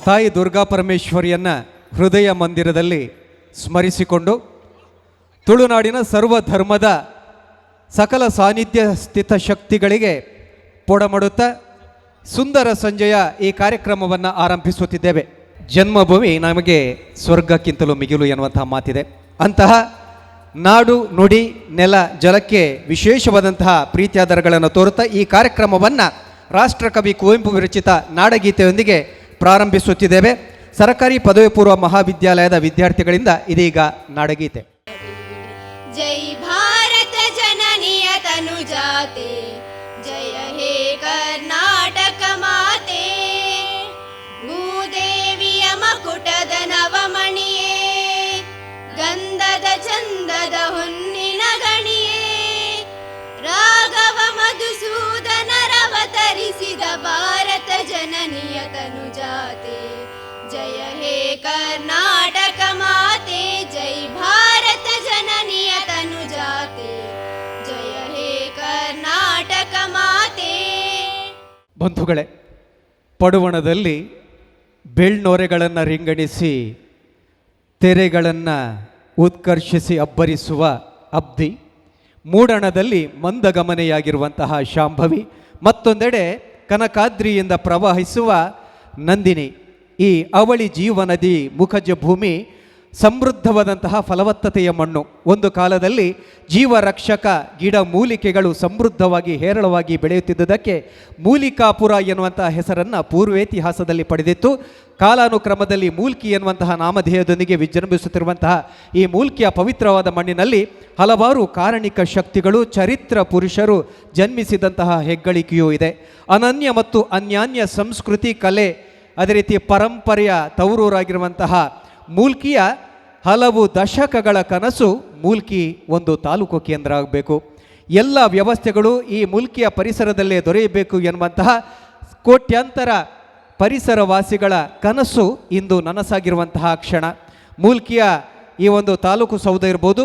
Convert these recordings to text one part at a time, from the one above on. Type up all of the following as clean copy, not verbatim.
ತಾಯಿ ದುರ್ಗಾ ಪರಮೇಶ್ವರಿಯನ್ನು ಹೃದಯ ಮಂದಿರದಲ್ಲಿ ಸ್ಮರಿಸಿಕೊಂಡು ತುಳುನಾಡಿನ ಸರ್ವಧರ್ಮದ ಸಕಲ ಸಾನ್ನಿಧ್ಯ ಸ್ಥಿತ ಶಕ್ತಿಗಳಿಗೆ ಪೊಡಮಡುತ್ತಾ ಸುಂದರ ಸಂಜೆಯ ಈ ಕಾರ್ಯಕ್ರಮವನ್ನು ಆರಂಭಿಸುತ್ತಿದ್ದೇವೆ. ಜನ್ಮಭೂಮಿ ನಮಗೆ ಸ್ವರ್ಗಕ್ಕಿಂತಲೂ ಮಿಗಿಲು ಎನ್ನುವಂತಹ ಮಾತಿದೆ. ಅಂತಹ ನಾಡು ನುಡಿ ನೆಲ ಜಲಕ್ಕೆ ವಿಶೇಷವಾದಂತಹ ಪ್ರೀತಿಯಾದರಗಳನ್ನು ತೋರುತ್ತಾ ಈ ಕಾರ್ಯಕ್ರಮವನ್ನು ರಾಷ್ಟ್ರಕವಿ ಕುವೆಂಪು ವಿರಚಿತ ನಾಡಗೀತೆಯೊಂದಿಗೆ ಪ್ರಾರಂಭಿಸುತ್ತಿದ್ದೇವೆ. ಸರ್ಕಾರಿ ಪದವಿ ಪೂರ್ವ ಮಹಾವಿದ್ಯಾಲಯದ ವಿದ್ಯಾರ್ಥಿಗಳಿಂದ ಇದೀಗ ನಾಡಗೀತೆ. ಜೈ ಭಾರತ ಜನನಿಯ ತನುಜಾತೆ, ಜಯ ಹೇ ಕರ್ನಾಟಕ ಮಾತೆ, ಭೂದೇವಿಯ ಮಕುಟದ ನವಮಣಿಯೇ, ಗಂಧದ ಚಂದದ ಹೊನ್ನಿನ ಗಣಿಯೇ, ರಾಘವ ಮಧುಸೂದನರವತರಿಸಿದ ಭಾರತ ಜನನಿಯ ತನುಜಾತೆ, ಜಯ ಹೇ ಕರ್ನಾಟಕ ಮಾತೆ, ಜೈ ಭಾರತ ಜನನಿಯ ತನುಜಾತೆ, ಜಯ ಹೇ ಕರ್ನಾಟಕ ಮಾತೆ. ಬಂಧುಗಳೇ, ಪಡುವಣದಲ್ಲಿ ಬೆಳ್ನೊರೆಗಳನ್ನು ರಿಂಗಣಿಸಿ ತೆರೆಗಳನ್ನು ಉತ್ಕರ್ಷಿಸಿ ಅಬ್ಬರಿಸುವ ಅಬ್ದಿ, ಮೂಡಣದಲ್ಲಿ ಮಂದಗಮನೆಯಾಗಿರುವಂತಹ ಶಾಂಭವಿ, ಮತ್ತೊಂದೆಡೆ ಕನಕಾದ್ರಿಯಿಂದ ಪ್ರವಹಿಸುವ ನಂದಿನಿ. ಈ ಅವಳಿ ಜೀವನದಿ ಮುಖಜ ಭೂಮಿ ಸಮೃದ್ಧವಾದಂತಹ ಫಲವತ್ತತೆಯ ಮಣ್ಣು. ಒಂದು ಕಾಲದಲ್ಲಿ ಜೀವರಕ್ಷಕ ಗಿಡ ಮೂಲಿಕೆಗಳು ಸಮೃದ್ಧವಾಗಿ ಹೇರಳವಾಗಿ ಬೆಳೆಯುತ್ತಿದ್ದುದಕ್ಕೆ ಮೂಲಿಕಾಪುರ ಎನ್ನುವಂತಹ ಹೆಸರನ್ನು ಪೂರ್ವೇತಿಹಾಸದಲ್ಲಿ ಪಡೆದಿತ್ತು. ಕಾಲಾನುಕ್ರಮದಲ್ಲಿ ಮೂಲ್ಕಿ ಎನ್ನುವಂತಹ ನಾಮಧೇಯದೊಂದಿಗೆ ವಿಜೃಂಭಿಸುತ್ತಿರುವಂತಹ ಈ ಮೂಲ್ಕಿಯ ಪವಿತ್ರವಾದ ಮಣ್ಣಿನಲ್ಲಿ ಹಲವಾರು ಕಾರಣಿಕ ಶಕ್ತಿಗಳು, ಚರಿತ್ರ ಪುರುಷರು ಜನ್ಮಿಸಿದಂತಹ ಹೆಗ್ಗಳಿಕೆಯೂ ಇದೆ. ಅನನ್ಯ ಮತ್ತು ಅನ್ಯಾನ್ಯ ಸಂಸ್ಕೃತಿ, ಕಲೆ, ಅದೇ ರೀತಿ ಪರಂಪರೆಯ ತವರೂರಾಗಿರುವಂತಹ ಮೂಲ್ಕಿಯ ಹಲವು ದಶಕಗಳ ಕನಸು ಮೂಲ್ಕಿ ಒಂದು ತಾಲೂಕು ಕೇಂದ್ರ ಆಗಬೇಕು, ಎಲ್ಲ ವ್ಯವಸ್ಥೆಗಳು ಈ ಮೂಲ್ಕಿಯ ಪರಿಸರದಲ್ಲೇ ದೊರೆಯಬೇಕು ಎನ್ನುವಂತಹ ಕೋಟ್ಯಾಂತರ ಪರಿಸರವಾಸಿಗಳ ಕನಸು ಇಂದು ನನಸಾಗಿರುವಂತಹ ಕ್ಷಣ. ಮೂಲ್ಕಿಯ ಈ ಒಂದು ತಾಲೂಕು ಸೌಧ ಇರ್ಬೋದು,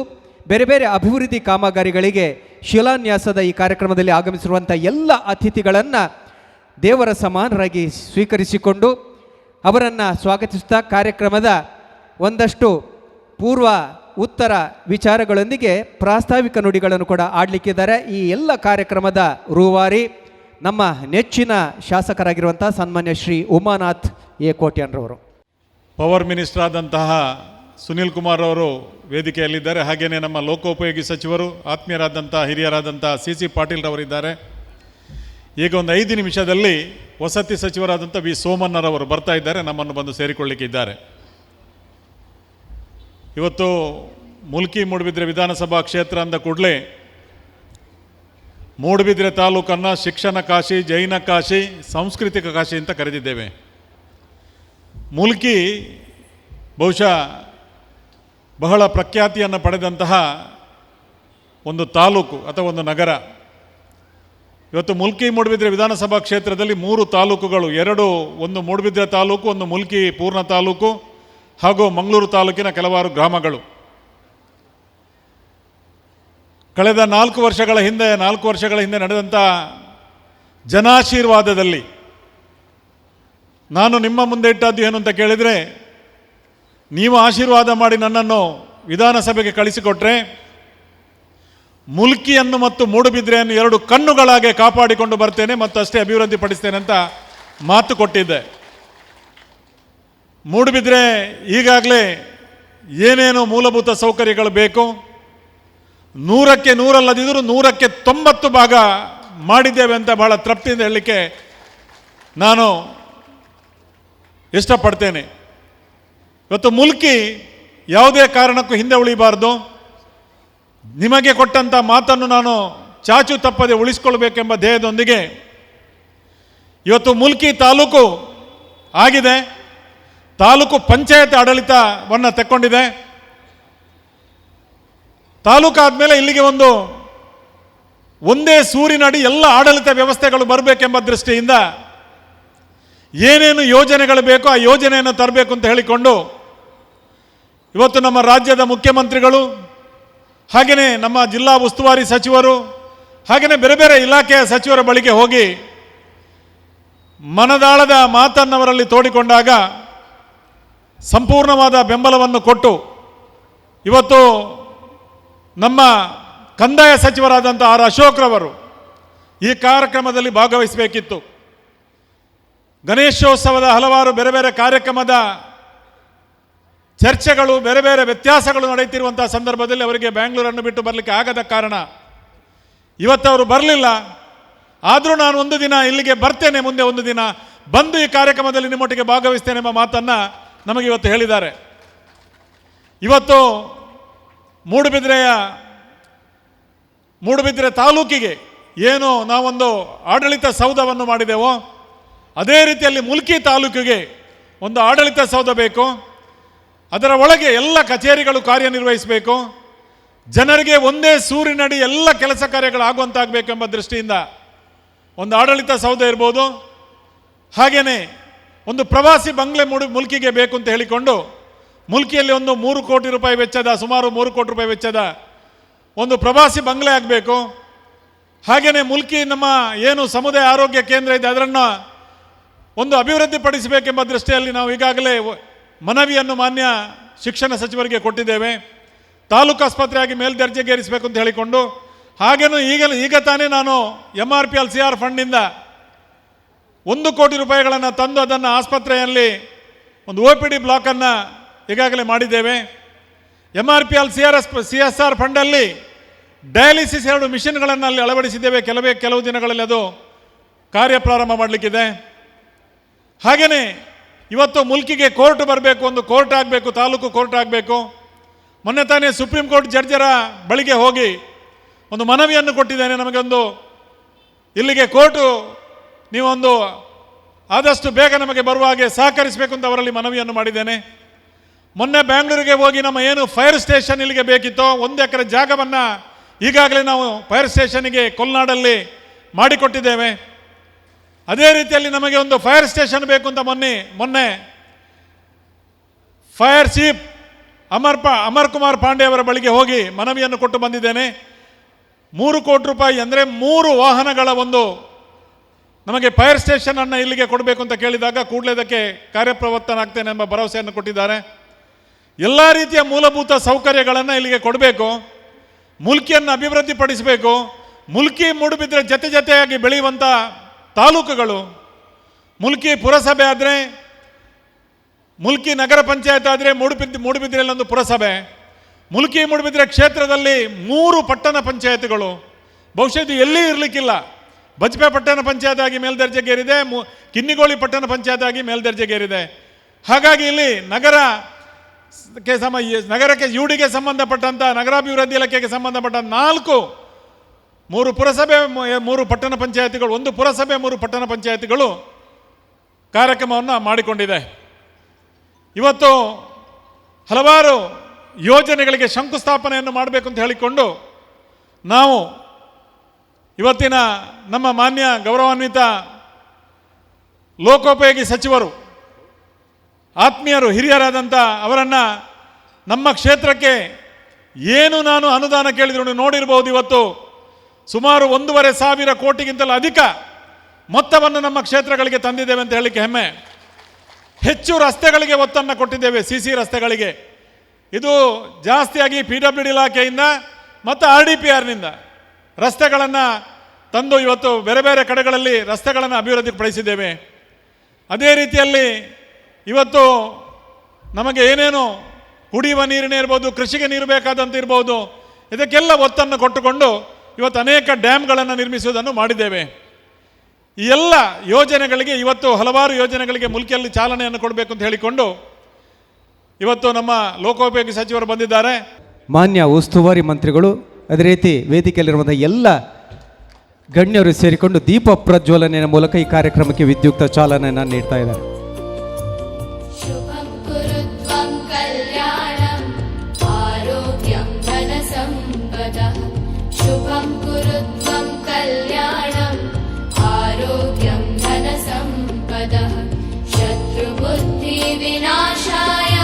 ಬೇರೆ ಬೇರೆ ಅಭಿವೃದ್ಧಿ ಕಾಮಗಾರಿಗಳಿಗೆ ಶಿಲಾನ್ಯಾಸದ ಈ ಕಾರ್ಯಕ್ರಮದಲ್ಲಿ ಆಗಮಿಸಿರುವಂಥ ಎಲ್ಲ ಅತಿಥಿಗಳನ್ನು ದೇವರ ಸಮಾನರಾಗಿ ಸ್ವೀಕರಿಸಿಕೊಂಡು ಅವರನ್ನು ಸ್ವಾಗತಿಸುತ್ತಾ ಕಾರ್ಯಕ್ರಮದ ಒಂದಷ್ಟು ಪೂರ್ವ ಉತ್ತರ ವಿಚಾರಗಳೊಂದಿಗೆ ಪ್ರಾಸ್ತಾವಿಕ ನುಡಿಗಳನ್ನು ಕೂಡ ಆಡಲಿಕ್ಕಿದ್ದಾರೆ. ಈ ಎಲ್ಲ ಕಾರ್ಯಕ್ರಮದ ರೂವಾರಿ ನಮ್ಮ ನೆಚ್ಚಿನ ಶಾಸಕರಾಗಿರುವಂಥ ಸನ್ಮಾನ್ಯ ಶ್ರೀ ಉಮಾನಾಥ್ ಎ ಕೋಟ್ಯಾನ್ರವರು. ಪವರ್ ಮಿನಿಸ್ಟರ್ ಆದಂತಹ ಸುನಿಲ್ ಕುಮಾರ್ ಅವರು ವೇದಿಕೆಯಲ್ಲಿದ್ದಾರೆ. ಹಾಗೆಯೇ ನಮ್ಮ ಲೋಕೋಪಯೋಗಿ ಸಚಿವರು ಆತ್ಮೀಯರಾದಂಥ ಹಿರಿಯರಾದಂಥ ಸಿ ಪಾಟೀಲ್ ರವರಿದ್ದಾರೆ. ಈಗ ಒಂದು 5 ನಿಮಿಷದಲ್ಲಿ ವಸತಿ ಸಚಿವರಾದಂಥ ವಿ ಸೋಮಣ್ಣರವರು ಬರ್ತಾ ಇದ್ದಾರೆ, ನಮ್ಮನ್ನು ಬಂದು ಸೇರಿಕೊಳ್ಳಿಕ್ಕಿದ್ದಾರೆ. ಇವತ್ತು ಮೂಲ್ಕಿ ಮೂಡುಬಿದ್ರೆ ವಿಧಾನಸಭಾ ಕ್ಷೇತ್ರ ಅಂದ ಕೂಡಲೇ ಮೂಡುಬಿದ್ರೆ ತಾಲೂಕನ್ನು ಶಿಕ್ಷಣ ಕಾಶಿ, ಜೈನ ಕಾಶಿ, ಸಾಂಸ್ಕೃತಿಕ ಕಾಶಿ ಅಂತ ಕರೆದಿದ್ದೇವೆ. ಮೂಲ್ಕಿ ಬಹುಶಃ ಬಹಳ ಪ್ರಖ್ಯಾತಿಯನ್ನು ಪಡೆದಂತಹ ಒಂದು ತಾಲೂಕು ಅಥವಾ ಒಂದು ನಗರ. ಇವತ್ತು ಮೂಲ್ಕಿ ಮೂಡುಬಿದ್ರೆ ವಿಧಾನಸಭಾ ಕ್ಷೇತ್ರದಲ್ಲಿ 3 ತಾಲೂಕುಗಳು, ಒಂದು ಮೂಡುಬಿದ್ರೆ ತಾಲೂಕು, ಒಂದು ಮೂಲ್ಕಿ ಪೂರ್ಣ ತಾಲೂಕು ಹಾಗೂ ಮಂಗಳೂರು ತಾಲೂಕಿನ ಕೆಲವಾರು ಗ್ರಾಮಗಳು. ಕಳೆದ 4 ವರ್ಷಗಳ ಹಿಂದೆ ನಡೆದಂಥ ಜನಾಶೀರ್ವಾದದಲ್ಲಿ ನಾನು ನಿಮ್ಮ ಮುಂದೆ ಇಟ್ಟದ್ದು ಏನು ಅಂತ ಕೇಳಿದರೆ, ನೀವು ಆಶೀರ್ವಾದ ಮಾಡಿ ನನ್ನನ್ನು ವಿಧಾನಸಭೆಗೆ ಕಳಿಸಿಕೊಟ್ರೆ ಮೂಲ್ಕಿಯನ್ನು ಮತ್ತು ಮೂಡುಬಿದ್ರೆಯನ್ನು 2 ಕಣ್ಣುಗಳಾಗೆ ಕಾಪಾಡಿಕೊಂಡು ಬರ್ತೇನೆ ಮತ್ತು ಅಷ್ಟೇ ಅಭಿವೃದ್ಧಿ ಪಡಿಸ್ತೇನೆ ಅಂತ ಮಾತು ಕೊಟ್ಟಿದ್ದೆ. ಮೂಡುಬಿದ್ರೆ ಈಗಾಗಲೇ ಏನೇನು ಮೂಲಭೂತ ಸೌಕರ್ಯಗಳು ಬೇಕು 100ಕ್ಕೆ 100 ಅಲ್ಲದಿದ್ದರೂ 100ಕ್ಕೆ 90 ಭಾಗ ಮಾಡಿದ್ದೇವೆ ಅಂತ ಬಹಳ ತೃಪ್ತಿಯಿಂದ ಹೇಳಲಿಕ್ಕೆ ನಾನು ಇಷ್ಟಪಡ್ತೇನೆ. ಇವತ್ತು ಮೂಲ್ಕಿ ಯಾವುದೇ ಕಾರಣಕ್ಕೂ ಹಿಂದೆ ಉಳಿಬಾರ್ದು. ನಿಮಗೆ ಕೊಟ್ಟಂಥ ಮಾತನ್ನು ನಾನು ಚಾಚು ತಪ್ಪದೆ ಉಳಿಸ್ಕೊಳ್ಬೇಕೆಂಬ ಧ್ಯೇಯದೊಂದಿಗೆ ಇವತ್ತು ಮೂಲ್ಕಿ ತಾಲೂಕು ಆಗಿದೆ. ತಾಲೂಕು ಪಂಚಾಯತ್ ಆಡಳಿತವನ್ನು ತೆಕ್ಕೊಂಡಿದೆ. ತಾಲೂಕಾದ್ಮೇಲೆ ಇಲ್ಲಿಗೆ ಒಂದೇ ಸೂರಿನಡಿ ಎಲ್ಲ ಆಡಳಿತ ವ್ಯವಸ್ಥೆಗಳು ಬರಬೇಕೆಂಬ ದೃಷ್ಟಿಯಿಂದ ಏನೇನು ಯೋಜನೆಗಳು ಬೇಕೋ ಆ ಯೋಜನೆಯನ್ನು ತರಬೇಕು ಅಂತ ಹೇಳಿಕೊಂಡು ಇವತ್ತು ನಮ್ಮ ರಾಜ್ಯದ ಮುಖ್ಯಮಂತ್ರಿಗಳು, ಹಾಗೆಯೇ ನಮ್ಮ ಜಿಲ್ಲಾ ಉಸ್ತುವಾರಿ ಸಚಿವರು, ಹಾಗೆಯೇ ಬೇರೆ ಬೇರೆ ಇಲಾಖೆಯ ಸಚಿವರ ಬಳಿಗೆ ಹೋಗಿ ಮನದಾಳದ ಮಾತನ್ನವರಲ್ಲಿ ತೋಡಿಕೊಂಡಾಗ ಸಂಪೂರ್ಣವಾದ ಬೆಂಬಲವನ್ನು ಕೊಟ್ಟು ಇವತ್ತು ನಮ್ಮ ಕಂದಾಯ ಸಚಿವರಾದಂಥ ಆರ್ ಅಶೋಕ್ರವರು ಈ ಕಾರ್ಯಕ್ರಮದಲ್ಲಿ ಭಾಗವಹಿಸಬೇಕಿತ್ತು. ಗಣೇಶೋತ್ಸವದ ಹಲವಾರು ಬೇರೆ ಬೇರೆ ಕಾರ್ಯಕ್ರಮದ ಚರ್ಚೆಗಳು, ಬೇರೆ ಬೇರೆ ವ್ಯತ್ಯಾಸಗಳು ನಡೆಯುತ್ತಿರುವಂಥ ಸಂದರ್ಭದಲ್ಲಿ ಅವರಿಗೆ ಬೆಂಗಳೂರನ್ನು ಬಿಟ್ಟು ಬರಲಿಕ್ಕೆ ಆಗದ ಕಾರಣ ಇವತ್ತು ಅವರು ಬರಲಿಲ್ಲ. ಆದರೂ ನಾನು ಒಂದು ದಿನ ಇಲ್ಲಿಗೆ ಬರ್ತೇನೆ, ಮುಂದೆ ಒಂದು ದಿನ ಬಂದು ಈ ಕಾರ್ಯಕ್ರಮದಲ್ಲಿ ನಿಮ್ಮೊಟ್ಟಿಗೆ ಭಾಗವಹಿಸ್ತೇನೆ ಎಂಬ ಮಾತನ್ನು ನಮಗೆ ಇವತ್ತು ಹೇಳಿದ್ದಾರೆ. ಇವತ್ತು ಮೂಡುಬಿದಿರೆ ತಾಲೂಕಿಗೆ ಏನು ನಾವೊಂದು ಆಡಳಿತ ಸೌಧವನ್ನು ಮಾಡಿದೆವೋ ಅದೇ ರೀತಿಯಲ್ಲಿ ಮುಲ್ಕಿ ತಾಲೂಕಿಗೆ ಒಂದು ಆಡಳಿತ ಸೌಧ ಬೇಕು. ಅದರ ಒಳಗೆ ಎಲ್ಲ ಕಚೇರಿಗಳು ಕಾರ್ಯನಿರ್ವಹಿಸಬೇಕು. ಜನರಿಗೆ ಒಂದೇ ಸೂರಿನಡಿ ಎಲ್ಲ ಕೆಲಸ ಕಾರ್ಯಗಳು ಆಗುವಂತಾಗಬೇಕೆಂಬ ದೃಷ್ಟಿಯಿಂದ ಒಂದು ಆಡಳಿತ ಸೌಧ ಇರ್ಬೋದು. ಹಾಗೆಯೇ ಒಂದು ಪ್ರವಾಸಿ ಬಂಗ್ಲೆ ಮುಲ್ಕಿಗೆ ಬೇಕು ಅಂತ ಹೇಳಿಕೊಂಡು ಮುಲ್ಕಿಯಲ್ಲಿ ಒಂದು 3 ಕೋಟಿ ರೂಪಾಯಿ ವೆಚ್ಚದ, ಸುಮಾರು 3 ಕೋಟಿ ರೂಪಾಯಿ ವೆಚ್ಚದ ಒಂದು ಪ್ರವಾಸಿ ಬಂಗ್ಲೆ ಆಗಬೇಕು. ಹಾಗೆಯೇ ಮುಲ್ಕಿ ನಮ್ಮ ಏನು ಸಮುದಾಯ ಆರೋಗ್ಯ ಕೇಂದ್ರ ಇದೆ ಅದನ್ನು ಒಂದು ಅಭಿವೃದ್ಧಿಪಡಿಸಬೇಕೆಂಬ ದೃಷ್ಟಿಯಲ್ಲಿ ನಾವು ಈಗಾಗಲೇ ಮನವಿಯನ್ನು ಮಾನ್ಯ ಶಿಕ್ಷಣ ಸಚಿವರಿಗೆ ಕೊಟ್ಟಿದ್ದೇವೆ. ತಾಲೂಕು ಆಸ್ಪತ್ರೆಯಾಗಿ ಮೇಲ್ದರ್ಜೆಗೇರಿಸಬೇಕು ಅಂತ ಹೇಳಿಕೊಂಡು, ಹಾಗೇನೂ ಈಗ ತಾನೇ ನಾನು MRPLCR ಫಂಡ್ನಿಂದ 1 ಕೋಟಿ ರೂಪಾಯಿಗಳನ್ನು ತಂದು ಅದನ್ನು ಆಸ್ಪತ್ರೆಯಲ್ಲಿ ಒಂದು OPD ಬ್ಲಾಕನ್ನು ಈಗಾಗಲೇ ಮಾಡಿದ್ದೇವೆ. MRPLCR ಫಂಡಲ್ಲಿ ಡಯಾಲಿಸಿಸ್ 2 ಮಿಷನ್ಗಳನ್ನು ಅಲ್ಲಿ ಅಳವಡಿಸಿದ್ದೇವೆ. ಕೆಲವು ದಿನಗಳಲ್ಲಿ ಅದು ಕಾರ್ಯ ಪ್ರಾರಂಭ ಮಾಡಲಿಕ್ಕಿದೆ. ಹಾಗೆಯೇ ಇವತ್ತು ಮುಲ್ಕಿಗೆ ಕೋರ್ಟ್ ಬರಬೇಕು, ಒಂದು ಕೋರ್ಟ್ ಆಗಬೇಕು, ತಾಲೂಕು ಕೋರ್ಟ್ ಆಗಬೇಕು. ಮೊನ್ನೆ ತಾನೇ ಸುಪ್ರೀಂ ಕೋರ್ಟ್ ಜಡ್ಜರ ಬಳಿಗೆ ಹೋಗಿ ಒಂದು ಮನವಿಯನ್ನು ಕೊಟ್ಟಿದ್ದೇನೆ. ನಮಗೊಂದು ಇಲ್ಲಿಗೆ ಕೋರ್ಟು ನೀವೊಂದು ಆದಷ್ಟು ಬೇಗ ನಮಗೆ ಬರುವ ಹಾಗೆ ಸಹಕರಿಸಬೇಕು ಅಂತ ಅವರಲ್ಲಿ ಮನವಿಯನ್ನು ಮಾಡಿದ್ದೇನೆ. ಮೊನ್ನೆ ಬೆಂಗಳೂರಿಗೆ ಹೋಗಿ ನಮ್ಮ ಏನು ಫೈರ್ ಸ್ಟೇಷನ್ ಇಲ್ಲಿಗೆ ಬೇಕಿತ್ತೋ 1 ಎಕರೆ ಜಾಗವನ್ನು ಈಗಾಗಲೇ ನಾವು ಫೈರ್ ಸ್ಟೇಷನ್ಗೆ ಕೊಲ್ನಾಡಲ್ಲಿ ಮಾಡಿಕೊಟ್ಟಿದ್ದೇವೆ. ಅದೇ ರೀತಿಯಲ್ಲಿ ನಮಗೆ ಒಂದು ಫೈರ್ ಸ್ಟೇಷನ್ ಬೇಕು ಅಂತ ಮೊನ್ನೆ ಫೈರ್ ಚೀಫ್ ಅಮರ್ ಕುಮಾರ್ ಪಾಂಡೆ ಅವರ ಬಳಿಗೆ ಹೋಗಿ ಮನವಿಯನ್ನು ಕೊಟ್ಟು ಬಂದಿದ್ದೇನೆ. 3 ಕೋಟಿ ರೂಪಾಯಿ ಅಂದರೆ 3 ವಾಹನಗಳ ಒಂದು ನಮಗೆ ಫೈರ್ ಸ್ಟೇಷನ್ ಅನ್ನು ಇಲ್ಲಿಗೆ ಕೊಡಬೇಕು ಅಂತ ಕೇಳಿದಾಗ ಕೂಡಲೇ ಅದಕ್ಕೆ ಕಾರ್ಯಪ್ರವರ್ತನಾಗ್ತೇನೆ ಎಂಬ ಭರವಸೆಯನ್ನು ಕೊಟ್ಟಿದ್ದಾರೆ. ಎಲ್ಲ ರೀತಿಯ ಮೂಲಭೂತ ಸೌಕರ್ಯಗಳನ್ನು ಇಲ್ಲಿಗೆ ಕೊಡಬೇಕು. ಮುಲ್ಕಿಯನ್ನು ಅಭಿವೃದ್ಧಿಪಡಿಸಬೇಕು. ಮುಲ್ಕಿ ಮೂಡುಬಿದ್ರೆ ಜೊತೆಯಾಗಿ ಬೆಳೆಯುವಂಥ ತಾಲೂಕುಗಳು, ಮುಲ್ಕಿ ಪುರಸಭೆ ಆದರೆ, ಮುಲ್ಕಿ ನಗರ ಪಂಚಾಯತ್ ಆದರೆ, ಮೂಡುಬಿದ್ರೆಯಲ್ಲಿ ಒಂದು ಪುರಸಭೆ, ಮುಲ್ಕಿ ಮೂಡುಬಿದ್ರೆ ಕ್ಷೇತ್ರದಲ್ಲಿ 3 ಪಟ್ಟಣ ಪಂಚಾಯತ್ಗಳು. ಬಹುಶಃ ಇದು ಎಲ್ಲಿ ಇರಲಿಕ್ಕಿಲ್ಲ. ಬಜ್ಪೆ ಪಟ್ಟಣ ಪಂಚಾಯತ್ ಆಗಿ ಮೇಲ್ದರ್ಜೆಗೇರಿದೆ, ಕಿನ್ನಿಗೋಳಿ ಪಟ್ಟಣ ಪಂಚಾಯತ್ ಆಗಿ ಮೇಲ್ದರ್ಜೆಗೇರಿದೆ. ಹಾಗಾಗಿ ಇಲ್ಲಿ ನಗರಕ್ಕೆ ಯುಡಿಗೆ ಸಂಬಂಧಪಟ್ಟಂಥ ನಗರಾಭಿವೃದ್ಧಿ ಇಲಾಖೆಗೆ ಸಂಬಂಧಪಟ್ಟ 3 ಪುರಸಭೆ, 3 ಪಟ್ಟಣ ಪಂಚಾಯತಿಗಳು, 1 ಪುರಸಭೆ, 3 ಪಟ್ಟಣ ಪಂಚಾಯತಿಗಳು ಕಾರ್ಯಕ್ರಮವನ್ನು ಮಾಡಿಕೊಂಡಿದೆ. ಇವತ್ತು ಹಲವಾರು ಯೋಜನೆಗಳಿಗೆ ಶಂಕುಸ್ಥಾಪನೆಯನ್ನು ಮಾಡಬೇಕು ಅಂತ ಹೇಳಿಕೊಂಡು ನಾವು ಇವತ್ತಿನ ನಮ್ಮ ಮಾನ್ಯ ಗೌರವಾನ್ವಿತ ಲೋಕೋಪಯೋಗಿ ಸಚಿವರು, ಆತ್ಮೀಯರು, ಹಿರಿಯರಾದಂಥ ಅವರನ್ನು ನಮ್ಮ ಕ್ಷೇತ್ರಕ್ಕೆ ಏನು ನಾನು ಅನುದಾನ ಕೇಳಿದ್ರು ನೋಡಿರ್ಬೋದು. ಇವತ್ತು ಸುಮಾರು 1,500 ಕೋಟಿಗಿಂತಲೂ ಅಧಿಕ ಮೊತ್ತವನ್ನು ನಮ್ಮ ಕ್ಷೇತ್ರಗಳಿಗೆ ತಂದಿದ್ದೇವೆ ಅಂತ ಹೇಳಲಿಕ್ಕೆ ಹೆಮ್ಮೆ. ಹೆಚ್ಚು ರಸ್ತೆಗಳಿಗೆ ಒತ್ತನ್ನು ಕೊಟ್ಟಿದ್ದೇವೆ, CC ರಸ್ತೆಗಳಿಗೆ. ಇದು ಜಾಸ್ತಿಯಾಗಿ PWD ಇಲಾಖೆಯಿಂದ ಮತ್ತು RDPRನಿಂದ ರಸ್ತೆಗಳನ್ನು ತಂದು ಇವತ್ತು ಬೇರೆ ಬೇರೆ ಕಡೆಗಳಲ್ಲಿ ರಸ್ತೆಗಳನ್ನು ಅಭಿವೃದ್ಧಿಪಡಿಸಿದ್ದೇವೆ. ಅದೇ ರೀತಿಯಲ್ಲಿ ಇವತ್ತು ನಮಗೆ ಏನೇನು ಕುಡಿಯುವ ನೀರಿನ ಇರ್ಬೋದು, ಕೃಷಿಗೆ ನೀರು ಬೇಕಾದಂತ ಇರ್ಬೋದು, ಇದಕ್ಕೆಲ್ಲ ಒತ್ತನ್ನು ಕೊಟ್ಟುಕೊಂಡು ಇವತ್ತು ಅನೇಕ ಡ್ಯಾಮ್ಗಳನ್ನು ನಿರ್ಮಿಸುವುದನ್ನು ಮಾಡಿದ್ದೇವೆ. ಈ ಎಲ್ಲ ಯೋಜನೆಗಳಿಗೆ ಇವತ್ತು ಹಲವಾರು ಯೋಜನೆಗಳಿಗೆ ಮುಲ್ಕಿಯಲ್ಲಿ ಚಾಲನೆಯನ್ನು ಕೊಡಬೇಕು ಅಂತ ಹೇಳಿಕೊಂಡು ಇವತ್ತು ನಮ್ಮ ಲೋಕೋಪಯೋಗಿ ಸಚಿವರು ಬಂದಿದ್ದಾರೆ. ಮಾನ್ಯ ಉಸ್ತುವಾರಿ ಮಂತ್ರಿಗಳು, ಅದೇ ರೀತಿ ವೇದಿಕೆಯಲ್ಲಿರುವಂಥ ಎಲ್ಲ ಗಣ್ಯರು ಸೇರಿಕೊಂಡು ದೀಪ ಪ್ರಜ್ವಲನೆಯ ಮೂಲಕ ಈ ಕಾರ್ಯಕ್ರಮಕ್ಕೆ ವಿದ್ಯುಕ್ತ ಚಾಲನೆಯನ್ನು ನೀಡ್ತಾ ಇದ್ದಾರೆ. ಶುಭಂ ಕುರುತ್ವಂ ಕಲ್ಯಾಣಂ ಆರೋಗ್ಯಂ ಧನ ಸಂಪದಃ. ಶುಭಂ ಕುರುತ್ವಂ ಕಲ್ಯಾಣಂ ಆರೋಗ್ಯಂ ಧನ ಸಂಪದಃ. ಶತ್ರು ಬುದ್ಧಿ ವಿನಾಶಾಯ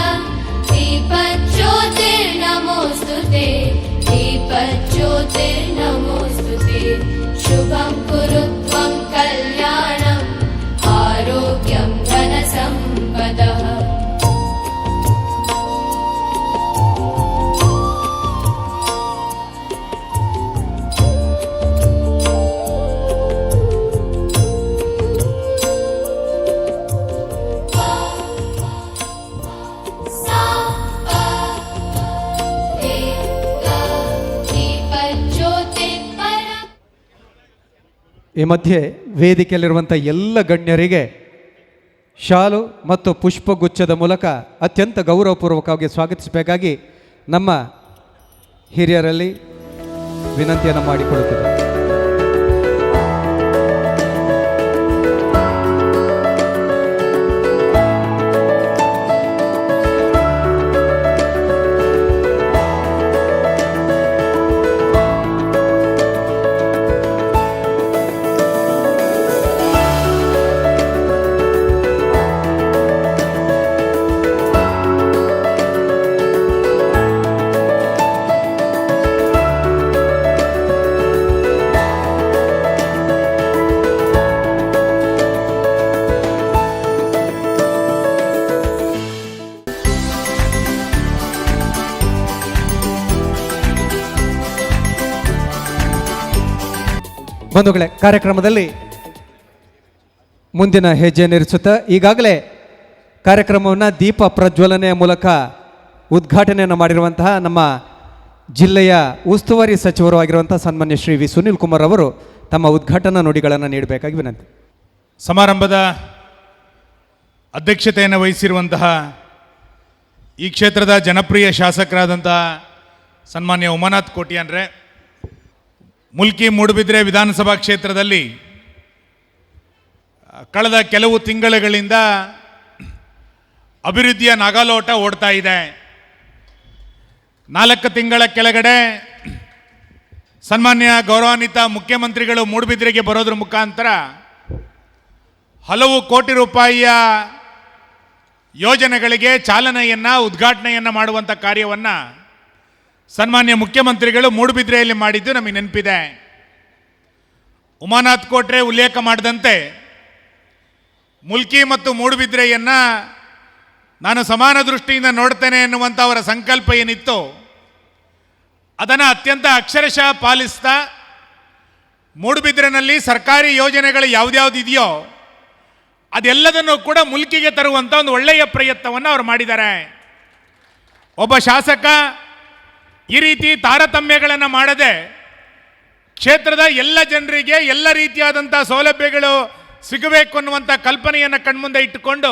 ದೀಪಜ್ಯೋತಿರ್ನಮೋಸ್ತುತೆ. ದೀಪಜ್ಯೋತಿರ್ನಮೋಸ್ತುತೆ. ಶುಭಂ ಕುರುತ್ವಂ ಕಲ್ಯಾಣಂ ಆರೋಗ್ಯಂ ಧನ ಸಂಪದಃ. ಈ ಮಧ್ಯೆ ವೇದಿಕೆಯಲ್ಲಿರುವಂಥ ಎಲ್ಲ ಗಣ್ಯರಿಗೆ ಶಾಲು ಮತ್ತು ಪುಷ್ಪಗುಚ್ಛದ ಮೂಲಕ ಅತ್ಯಂತ ಗೌರವಪೂರ್ವಕವಾಗಿ ಸ್ವಾಗತಿಸಬೇಕಾಗಿ ನಮ್ಮ ಹಿರಿಯರಲ್ಲಿ ವಿನಂತಿಯನ್ನು ಮಾಡಿಕೊಳ್ಳುತ್ತದೆ. ಬಂಧುಗಳೇ, ಕಾರ್ಯಕ್ರಮದಲ್ಲಿ ಮುಂದಿನ ಹೆಜ್ಜೆಯನ್ನಿರಿಸುತ್ತಾ ಈಗಾಗಲೇ ಕಾರ್ಯಕ್ರಮವನ್ನು ದೀಪ ಪ್ರಜ್ವಲನೆಯ ಮೂಲಕ ಉದ್ಘಾಟನೆಯನ್ನು ಮಾಡಿರುವಂತಹ ನಮ್ಮ ಜಿಲ್ಲೆಯ ಉಸ್ತುವಾರಿ ಸಚಿವರು ಆಗಿರುವಂಥ ಸನ್ಮಾನ್ಯ ಶ್ರೀ ವಿ ಸುನಿಲ್ ಕುಮಾರ್ ಅವರು ತಮ್ಮ ಉದ್ಘಾಟನಾ ನುಡಿಗಳನ್ನು ನೀಡಬೇಕಾಗಿ ವಿನಂತಿ. ಸಮಾರಂಭದ ಅಧ್ಯಕ್ಷತೆಯನ್ನು ವಹಿಸಿರುವಂತಹ ಈ ಕ್ಷೇತ್ರದ ಜನಪ್ರಿಯ ಶಾಸಕರಾದಂತಹ ಸನ್ಮಾನ್ಯ ಉಮಾನಾಥ್ ಕೋಟ್ಯಾನ್ರೆ, ಮುಲ್ಕಿ ಮೂಡುಬಿದ್ರೆ ವಿಧಾನಸಭಾ ಕ್ಷೇತ್ರದಲ್ಲಿ ಕಳೆದ ಕೆಲವು ತಿಂಗಳುಗಳಿಂದ ಅಭಿವೃದ್ಧಿಯ ನಾಗಾಲೋಟ ಓಡ್ತಾ ಇದೆ. 4 ತಿಂಗಳ ಕೆಳಗಡೆ ಸನ್ಮಾನ್ಯ ಗೌರವಾನ್ವಿತ ಮುಖ್ಯಮಂತ್ರಿಗಳು ಮೂಡುಬಿದ್ರೆಗೆ ಬರೋದ್ರ ಮುಖಾಂತರ ಹಲವು ಕೋಟಿ ರೂಪಾಯಿಯ ಯೋಜನೆಗಳಿಗೆ ಚಾಲನೆಯನ್ನು ಉದ್ಘಾಟನೆಯನ್ನು ಮಾಡುವಂಥ ಕಾರ್ಯವನ್ನು ಸನ್ಮಾನ್ಯ ಮುಖ್ಯಮಂತ್ರಿಗಳು ಮೂಡುಬಿದ್ರೆಯಲ್ಲಿ ಮಾಡಿದ್ದು ನಮಗೆ ನೆನಪಿದೆ. ಉಮಾನಾಥ್ ಕೋಟ್ರೆ ಉಲ್ಲೇಖ ಮಾಡಿದಂತೆ ಮುಲ್ಕಿ ಮತ್ತು ಮೂಡುಬಿದ್ರೆಯನ್ನು ನಾನು ಸಮಾನ ದೃಷ್ಟಿಯಿಂದ ನೋಡ್ತೇನೆ ಎನ್ನುವಂಥ ಅವರ ಸಂಕಲ್ಪ ಏನಿತ್ತು ಅದನ್ನು ಅತ್ಯಂತ ಅಕ್ಷರಶಃ ಪಾಲಿಸ್ತಾ ಮೂಡುಬಿದ್ರೆನಲ್ಲಿ ಸರ್ಕಾರಿ ಯೋಜನೆಗಳು ಯಾವುದ್ಯಾವುದು ಇದೆಯೋ ಅದೆಲ್ಲದನ್ನು ಕೂಡ ಮುಲ್ಕಿಗೆ ತರುವಂಥ ಒಂದು ಒಳ್ಳೆಯ ಪ್ರಯತ್ನವನ್ನು ಅವರು ಮಾಡಿದ್ದಾರೆ. ಒಬ್ಬ ಶಾಸಕ ಈ ರೀತಿ ತಾರತಮ್ಯಗಳನ್ನು ಮಾಡದೆ ಕ್ಷೇತ್ರದ ಎಲ್ಲ ಜನರಿಗೆ ಎಲ್ಲ ರೀತಿಯಾದಂಥ ಸೌಲಭ್ಯಗಳು ಸಿಗಬೇಕು ಅನ್ನುವಂಥ ಕಲ್ಪನೆಯನ್ನು ಕಣ್ಮುಂದೆ ಇಟ್ಟುಕೊಂಡು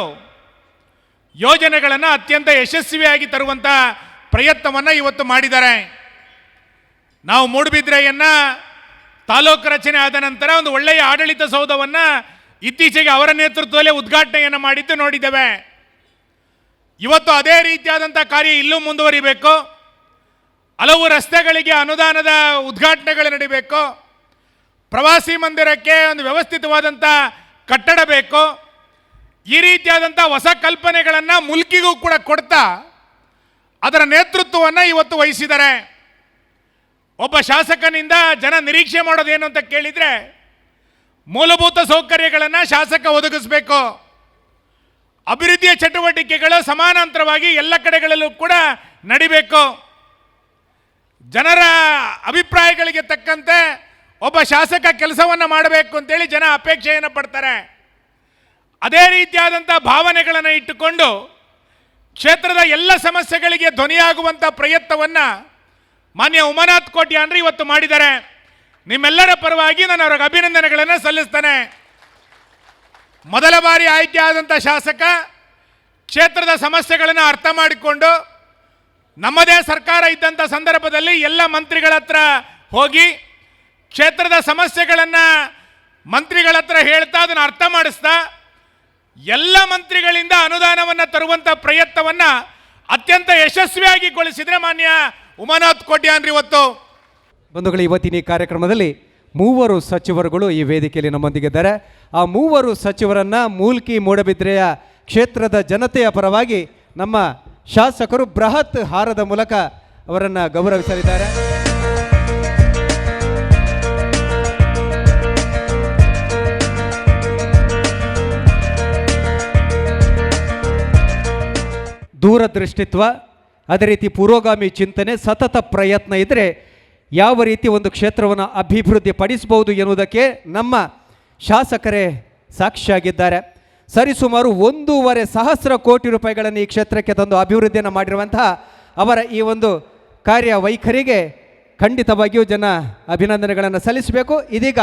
ಯೋಜನೆಗಳನ್ನು ಅತ್ಯಂತ ಯಶಸ್ವಿಯಾಗಿ ತರುವಂಥ ಪ್ರಯತ್ನವನ್ನು ಇವತ್ತು ಮಾಡಿದ್ದಾರೆ. ನಾವು ಮೂಡುಬಿದ್ರೆಯನ್ನು ತಾಲೂಕು ರಚನೆ ಆದ ನಂತರ ಒಂದು ಒಳ್ಳೆಯ ಆಡಳಿತ ಸೌಧವನ್ನು ಇತ್ತೀಚೆಗೆ ಅವರ ನೇತೃತ್ವದಲ್ಲೇ ಉದ್ಘಾಟನೆಯನ್ನು ಮಾಡಿದ್ದು ನೋಡಿದ್ದೇವೆ. ಇವತ್ತು ಅದೇ ರೀತಿಯಾದಂಥ ಕಾರ್ಯ ಇಲ್ಲೂ ಮುಂದುವರಿಬೇಕು. ಹಲವು ರಸ್ತೆಗಳಿಗೆ ಅನುದಾನದ ಉದ್ಘಾಟನೆಗಳು ನಡೀಬೇಕು. ಪ್ರವಾಸಿ ಮಂದಿರಕ್ಕೆ ಒಂದು ವ್ಯವಸ್ಥಿತವಾದಂಥ ಕಟ್ಟಡ ಬೇಕು. ಈ ರೀತಿಯಾದಂಥ ಹೊಸ ಕಲ್ಪನೆಗಳನ್ನು ಮುಲ್ಕಿಗೂ ಕೂಡ ಕೊಡ್ತಾ ಅದರ ನೇತೃತ್ವವನ್ನು ಇವತ್ತು ವಹಿಸಿದ್ದಾರೆ. ಒಬ್ಬ ಶಾಸಕನಿಂದ ಜನ ನಿರೀಕ್ಷೆ ಮಾಡೋದೇನು ಅಂತ ಕೇಳಿದರೆ ಮೂಲಭೂತ ಸೌಕರ್ಯಗಳನ್ನು ಶಾಸಕ ಒದಗಿಸಬೇಕು. ಅಭಿವೃದ್ಧಿಯ ಚಟುವಟಿಕೆಗಳು ಸಮಾನಾಂತರವಾಗಿ ಎಲ್ಲ ಕಡೆಗಳಲ್ಲೂ ಕೂಡ ನಡಿಬೇಕು. ಜನರ ಅಭಿಪ್ರಾಯಗಳಿಗೆ ತಕ್ಕಂತೆ ಒಬ್ಬ ಶಾಸಕ ಕೆಲಸವನ್ನು ಮಾಡಬೇಕು ಅಂತೇಳಿ ಜನ ಅಪೇಕ್ಷೆಯನ್ನು ಪಡ್ತಾರೆ. ಅದೇ ರೀತಿಯಾದಂಥ ಭಾವನೆಗಳನ್ನು ಇಟ್ಟುಕೊಂಡು ಕ್ಷೇತ್ರದ ಎಲ್ಲ ಸಮಸ್ಯೆಗಳಿಗೆ ಧ್ವನಿಯಾಗುವಂಥ ಪ್ರಯತ್ನವನ್ನು ಮಾನ್ಯ ಉಮಾನಾಥ್ ಕೋಟ್ಯಾನ್ರೆ ಇವತ್ತು ಮಾಡಿದ್ದಾರೆ. ನಿಮ್ಮೆಲ್ಲರ ಪರವಾಗಿ ನಾನು ಅವರಿಗೆ ಅಭಿನಂದನೆಗಳನ್ನು ಸಲ್ಲಿಸ್ತೇನೆ. ಮೊದಲ ಬಾರಿ ಆಯ್ಕೆ ಆದಂಥ ಶಾಸಕ ಕ್ಷೇತ್ರದ ಸಮಸ್ಯೆಗಳನ್ನು ಅರ್ಥ ಮಾಡಿಕೊಂಡು ನಮ್ಮದೇ ಸರ್ಕಾರ ಇದ್ದಂಥ ಸಂದರ್ಭದಲ್ಲಿ ಎಲ್ಲ ಮಂತ್ರಿಗಳ ಹತ್ರ ಹೋಗಿ ಕ್ಷೇತ್ರದ ಸಮಸ್ಯೆಗಳನ್ನು ಮಂತ್ರಿಗಳ ಹತ್ರ ಹೇಳ್ತಾ ಅದನ್ನು ಅರ್ಥ ಮಾಡಿಸ್ತಾ ಎಲ್ಲ ಮಂತ್ರಿಗಳಿಂದ ಅನುದಾನವನ್ನು ತರುವಂಥ ಪ್ರಯತ್ನವನ್ನು ಅತ್ಯಂತ ಯಶಸ್ವಿಯಾಗಿ ಗೊಳಿಸಿದರೆ ಮಾನ್ಯ ಉಮಾನಾಥ್ ಕೋಟ್ಯಾನ್ರೆ ಇವತ್ತು. ಬಂಧುಗಳು, ಇವತ್ತಿನ ಈ ಕಾರ್ಯಕ್ರಮದಲ್ಲಿ 3 ಸಚಿವರುಗಳು ಈ ವೇದಿಕೆಯಲ್ಲಿ ನಮ್ಮೊಂದಿಗಿದ್ದಾರೆ. ಆ 3 ಸಚಿವರನ್ನು ಮೂಲ್ಕಿ ಮೂಡುಬಿದ್ರೆಯ ಕ್ಷೇತ್ರದ ಜನತೆಯ ಪರವಾಗಿ ನಮ್ಮ ಶಾಸಕರು ಬೃಹತ್ ಹಾರದ ಮೂಲಕ ಅವರನ್ನು ಗೌರವಿಸಲಿದ್ದಾರೆ. ದೂರದೃಷ್ಟಿತ್ವ, ಅದೇ ರೀತಿ ಪುರೋಗಾಮಿ ಚಿಂತನೆ, ಸತತ ಪ್ರಯತ್ನ ಇದ್ದರೆ ಯಾವ ರೀತಿ ಒಂದು ಕ್ಷೇತ್ರವನ್ನು ಅಭಿವೃದ್ಧಿ ಪಡಿಸಬಹುದು ಎನ್ನುವುದಕ್ಕೆ ನಮ್ಮ ಶಾಸಕರೇ ಸಾಕ್ಷಿಯಾಗಿದ್ದಾರೆ. ಸರಿಸುಮಾರು 1.5 ಕೋಟಿ ರೂಪಾಯಿಗಳನ್ನು ಈ ಕ್ಷೇತ್ರಕ್ಕೆ ತಂದು ಅಭಿವೃದ್ಧಿಯನ್ನು ಮಾಡಿರುವಂತಹ ಅವರ ಈ ಒಂದು ಕಾರ್ಯ ವೈಖರಿಗೆ ಖಂಡಿತವಾಗಿಯೂ ಜನ ಅಭಿನಂದನೆಗಳನ್ನು ಸಲ್ಲಿಸಬೇಕು. ಇದೀಗ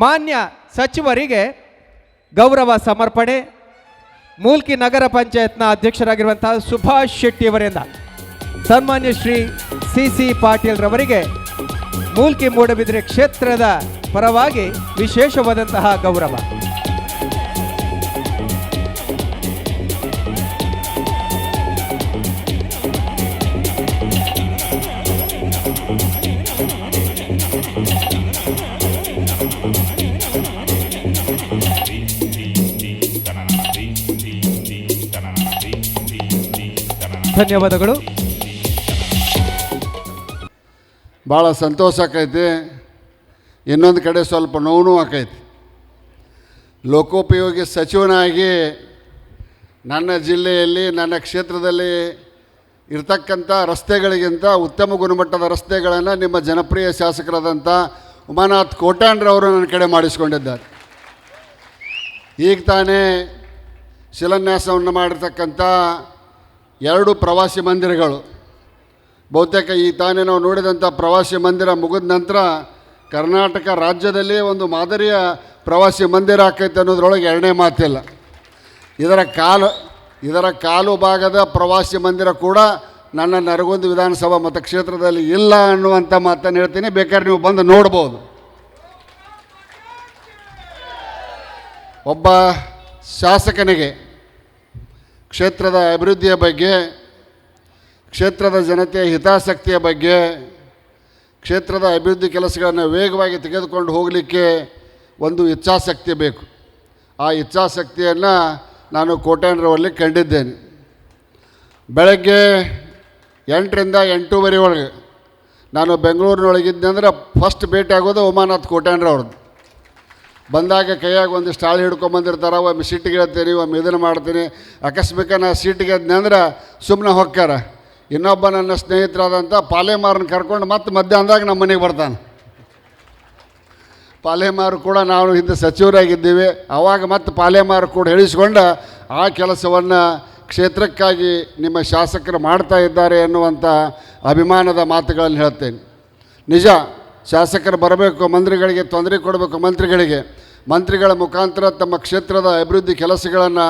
ಮಾನ್ಯ ಸಚಿವರಿಗೆ ಗೌರವ ಸಮರ್ಪಣೆ ಮೂಲ್ಕಿ ನಗರ ಪಂಚಾಯತ್ನ ಅಧ್ಯಕ್ಷರಾಗಿರುವಂತಹ ಸುಭಾಷ್ ಶೆಟ್ಟಿಯವರಿಂದ ಸನ್ಮಾನ್ಯ ಶ್ರೀ ಸಿ ಪಾಟೀಲ್ ರವರಿಗೆ ಮೂಲ್ಕಿ ಮೂಡಬಿದ್ರೆ ಕ್ಷೇತ್ರದ ಪರವಾಗಿ ವಿಶೇಷವಾದಂತಹ ಗೌರವ. ಧನ್ಯವಾದಗಳು. ಭಾಳ ಸಂತೋಷ ಆಕೈತಿ. ಇನ್ನೊಂದು ಕಡೆ ಸ್ವಲ್ಪ ನೋವು ಆಕೈತಿ. ಲೋಕೋಪಯೋಗಿ ಸಚಿವನಾಗಿ ನನ್ನ ಜಿಲ್ಲೆಯಲ್ಲಿ ನನ್ನ ಕ್ಷೇತ್ರದಲ್ಲಿ ಇರ್ತಕ್ಕಂಥ ರಸ್ತೆಗಳಿಗಿಂತ ಉತ್ತಮ ಗುಣಮಟ್ಟದ ರಸ್ತೆಗಳನ್ನು ನಿಮ್ಮ ಜನಪ್ರಿಯ ಶಾಸಕರಾದಂಥ ಉಮಾನಾಥ್ ಕೋಟ್ಯಾನ್ರವರು ನನ್ನ ಕಡೆ ಮಾಡಿಸ್ಕೊಂಡಿದ್ದಾರೆ. ಈಗ ತಾನೇ ಶಿಲಾನ್ಯಾಸವನ್ನು ಮಾಡಿರ್ತಕ್ಕಂಥ 2 ಪ್ರವಾಸಿ ಮಂದಿರಗಳು, ಬಹುತೇಕ ಈ ತಾನೇ ನಾವು ನೋಡಿದಂಥ ಪ್ರವಾಸಿ ಮಂದಿರ ಮುಗಿದ ನಂತರ ಕರ್ನಾಟಕ ರಾಜ್ಯದಲ್ಲೇ ಒಂದು ಮಾದರಿಯ ಪ್ರವಾಸಿ ಮಂದಿರ ಆಕೈತೆ ಅನ್ನೋದ್ರೊಳಗೆ ಎರಡನೇ ಮಾತಿಲ್ಲ. ಇದರ ಕಾಲು ಭಾಗದ ಪ್ರವಾಸಿ ಮಂದಿರ ಕೂಡ ನನ್ನ ನರಗುಂದ ವಿಧಾನಸಭಾ ಮತಕ್ಷೇತ್ರದಲ್ಲಿ ಇಲ್ಲ ಅನ್ನುವಂಥ ಮಾತನ್ನು ಹೇಳ್ತೀನಿ. ಬೇಕಾದ್ರೆ ನೀವು ಬಂದು ನೋಡ್ಬೋದು. ಒಬ್ಬ ಶಾಸಕನಿಗೆ ಕ್ಷೇತ್ರದ ಅಭಿವೃದ್ಧಿಯ ಬಗ್ಗೆ, ಕ್ಷೇತ್ರದ ಜನತೆಯ ಹಿತಾಸಕ್ತಿಯ ಬಗ್ಗೆ, ಕ್ಷೇತ್ರದ ಅಭಿವೃದ್ಧಿ ಕೆಲಸಗಳನ್ನು ವೇಗವಾಗಿ ತೆಗೆದುಕೊಂಡು ಹೋಗಲಿಕ್ಕೆ ಒಂದು ಇಚ್ಛಾಶಕ್ತಿ ಬೇಕು. ಆ ಇಚ್ಛಾಶಕ್ತಿಯನ್ನು ನಾನು ಕೋಟ್ಯಾನ್ರವರಲ್ಲಿ ಕಂಡಿದ್ದೇನೆ. ಬೆಳಗ್ಗೆ 8ರಿಂದ 8:30 ಒಳಗೆ ನಾನು ಬೆಂಗಳೂರಿನೊಳಗಿದ್ದೆ ಅಂದರೆ ಫಸ್ಟ್ ಭೇಟಿ ಆಗೋದು ಉಮಾನಾಥ್ ಕೋಟ್ಯಾನ್ರವ್ರದ್ದು. ಬಂದಾಗ ಕೈಯಾಗ ಒಂದಿಷ್ಟು ಹಾಳು ಹಿಡ್ಕೊಂಬಂದಿರ್ತಾರೆ. ಒಮ್ಮೆ ಸೀಟಿಗೆ ಹೇಳ್ತೀನಿ, ಒಮ್ಮೆ ಇದನ್ನು ಮಾಡ್ತೀನಿ. ಅಕಸ್ಮಾತ್ ನಾ ಸೀಟಿಗೆ ಅಂದ್ರೆ ಸುಮ್ಮನೆ ಹೊಕ್ಕಾರ. ಇನ್ನೊಬ್ಬ ನನ್ನ ಸ್ನೇಹಿತರಾದಂಥ ಪಾಲೇಮಾರನ್ನ ಕರ್ಕೊಂಡು ಮತ್ತೆ ಮಧ್ಯಾಹ್ನದಾಗ ನಮ್ಮ ಮನೆಗೆ ಬರ್ತಾನೆ. ಪಾಲೇಮಾರು ಕೂಡ ನಾವು ಹಿಂದೆ ಸಚಿವರಾಗಿದ್ದೀವಿ. ಆವಾಗ ಮತ್ತೆ ಪಾಲೇಮಾರು ಕೂಡ ಹೇಳಿಸ್ಕೊಂಡು ಆ ಕೆಲಸವನ್ನು ಕ್ಷೇತ್ರಕ್ಕಾಗಿ ನಿಮ್ಮ ಶಾಸಕರು ಮಾಡ್ತಾ ಇದ್ದಾರೆ ಎನ್ನುವಂಥ ಅಭಿಮಾನದ ಮಾತುಗಳನ್ನು ಹೇಳ್ತೇನೆ. ನಿಜ, ಶಾಸಕರು ಬರಬೇಕು, ಮಂತ್ರಿಗಳಿಗೆ ತೊಂದರೆ ಕೊಡಬೇಕು. ಮಂತ್ರಿಗಳ ಮುಖಾಂತರ ತಮ್ಮ ಕ್ಷೇತ್ರದ ಅಭಿವೃದ್ಧಿ ಕೆಲಸಗಳನ್ನು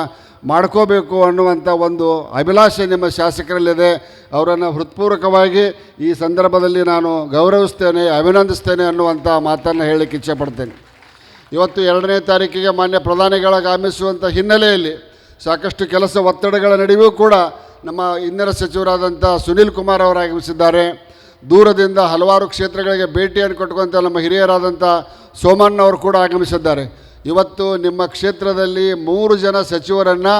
ಮಾಡ್ಕೋಬೇಕು ಅನ್ನುವಂಥ ಒಂದು ಅಭಿಲಾಷೆ ನಿಮ್ಮ ಶಾಸಕರಲ್ಲಿದೆ. ಅವರನ್ನು ಹೃತ್ಪೂರ್ವಕವಾಗಿ ಈ ಸಂದರ್ಭದಲ್ಲಿ ನಾನು ಗೌರವಿಸ್ತೇನೆ, ಅಭಿನಂದಿಸ್ತೇನೆ ಅನ್ನುವಂಥ ಮಾತನ್ನು ಹೇಳಲಿಕ್ಕೆ ಇಚ್ಛೆಪಡ್ತೇನೆ. ಇವತ್ತು 2ನೇ ತಾರೀಕಿಗೆ ಮಾನ್ಯ ಪ್ರಧಾನಿಗಳಿಗೆ ಆಗಮಿಸುವಂಥ ಹಿನ್ನೆಲೆಯಲ್ಲಿ ಸಾಕಷ್ಟು ಕೆಲಸ ಒತ್ತಡಗಳ ನಡುವೆಯೂ ಕೂಡ ನಮ್ಮ ಇಂಧನ ಸಚಿವರಾದಂಥ ಸುನೀಲ್ ಕುಮಾರ್ ಅವರು ಆಗಮಿಸಿದ್ದಾರೆ. ದೂರದಿಂದ ಹಲವಾರು ಕ್ಷೇತ್ರಗಳಿಗೆ ಭೇಟಿಯನ್ನು ಕೊಟ್ಕೊಂತ ನಮ್ಮ ಹಿರಿಯರಾದಂಥ ಸೋಮಣ್ಣವರು ಕೂಡ ಆಗಮಿಸಿದ್ದಾರೆ. ಇವತ್ತು ನಿಮ್ಮ ಕ್ಷೇತ್ರದಲ್ಲಿ 3 ಜನ ಸಚಿವರನ್ನು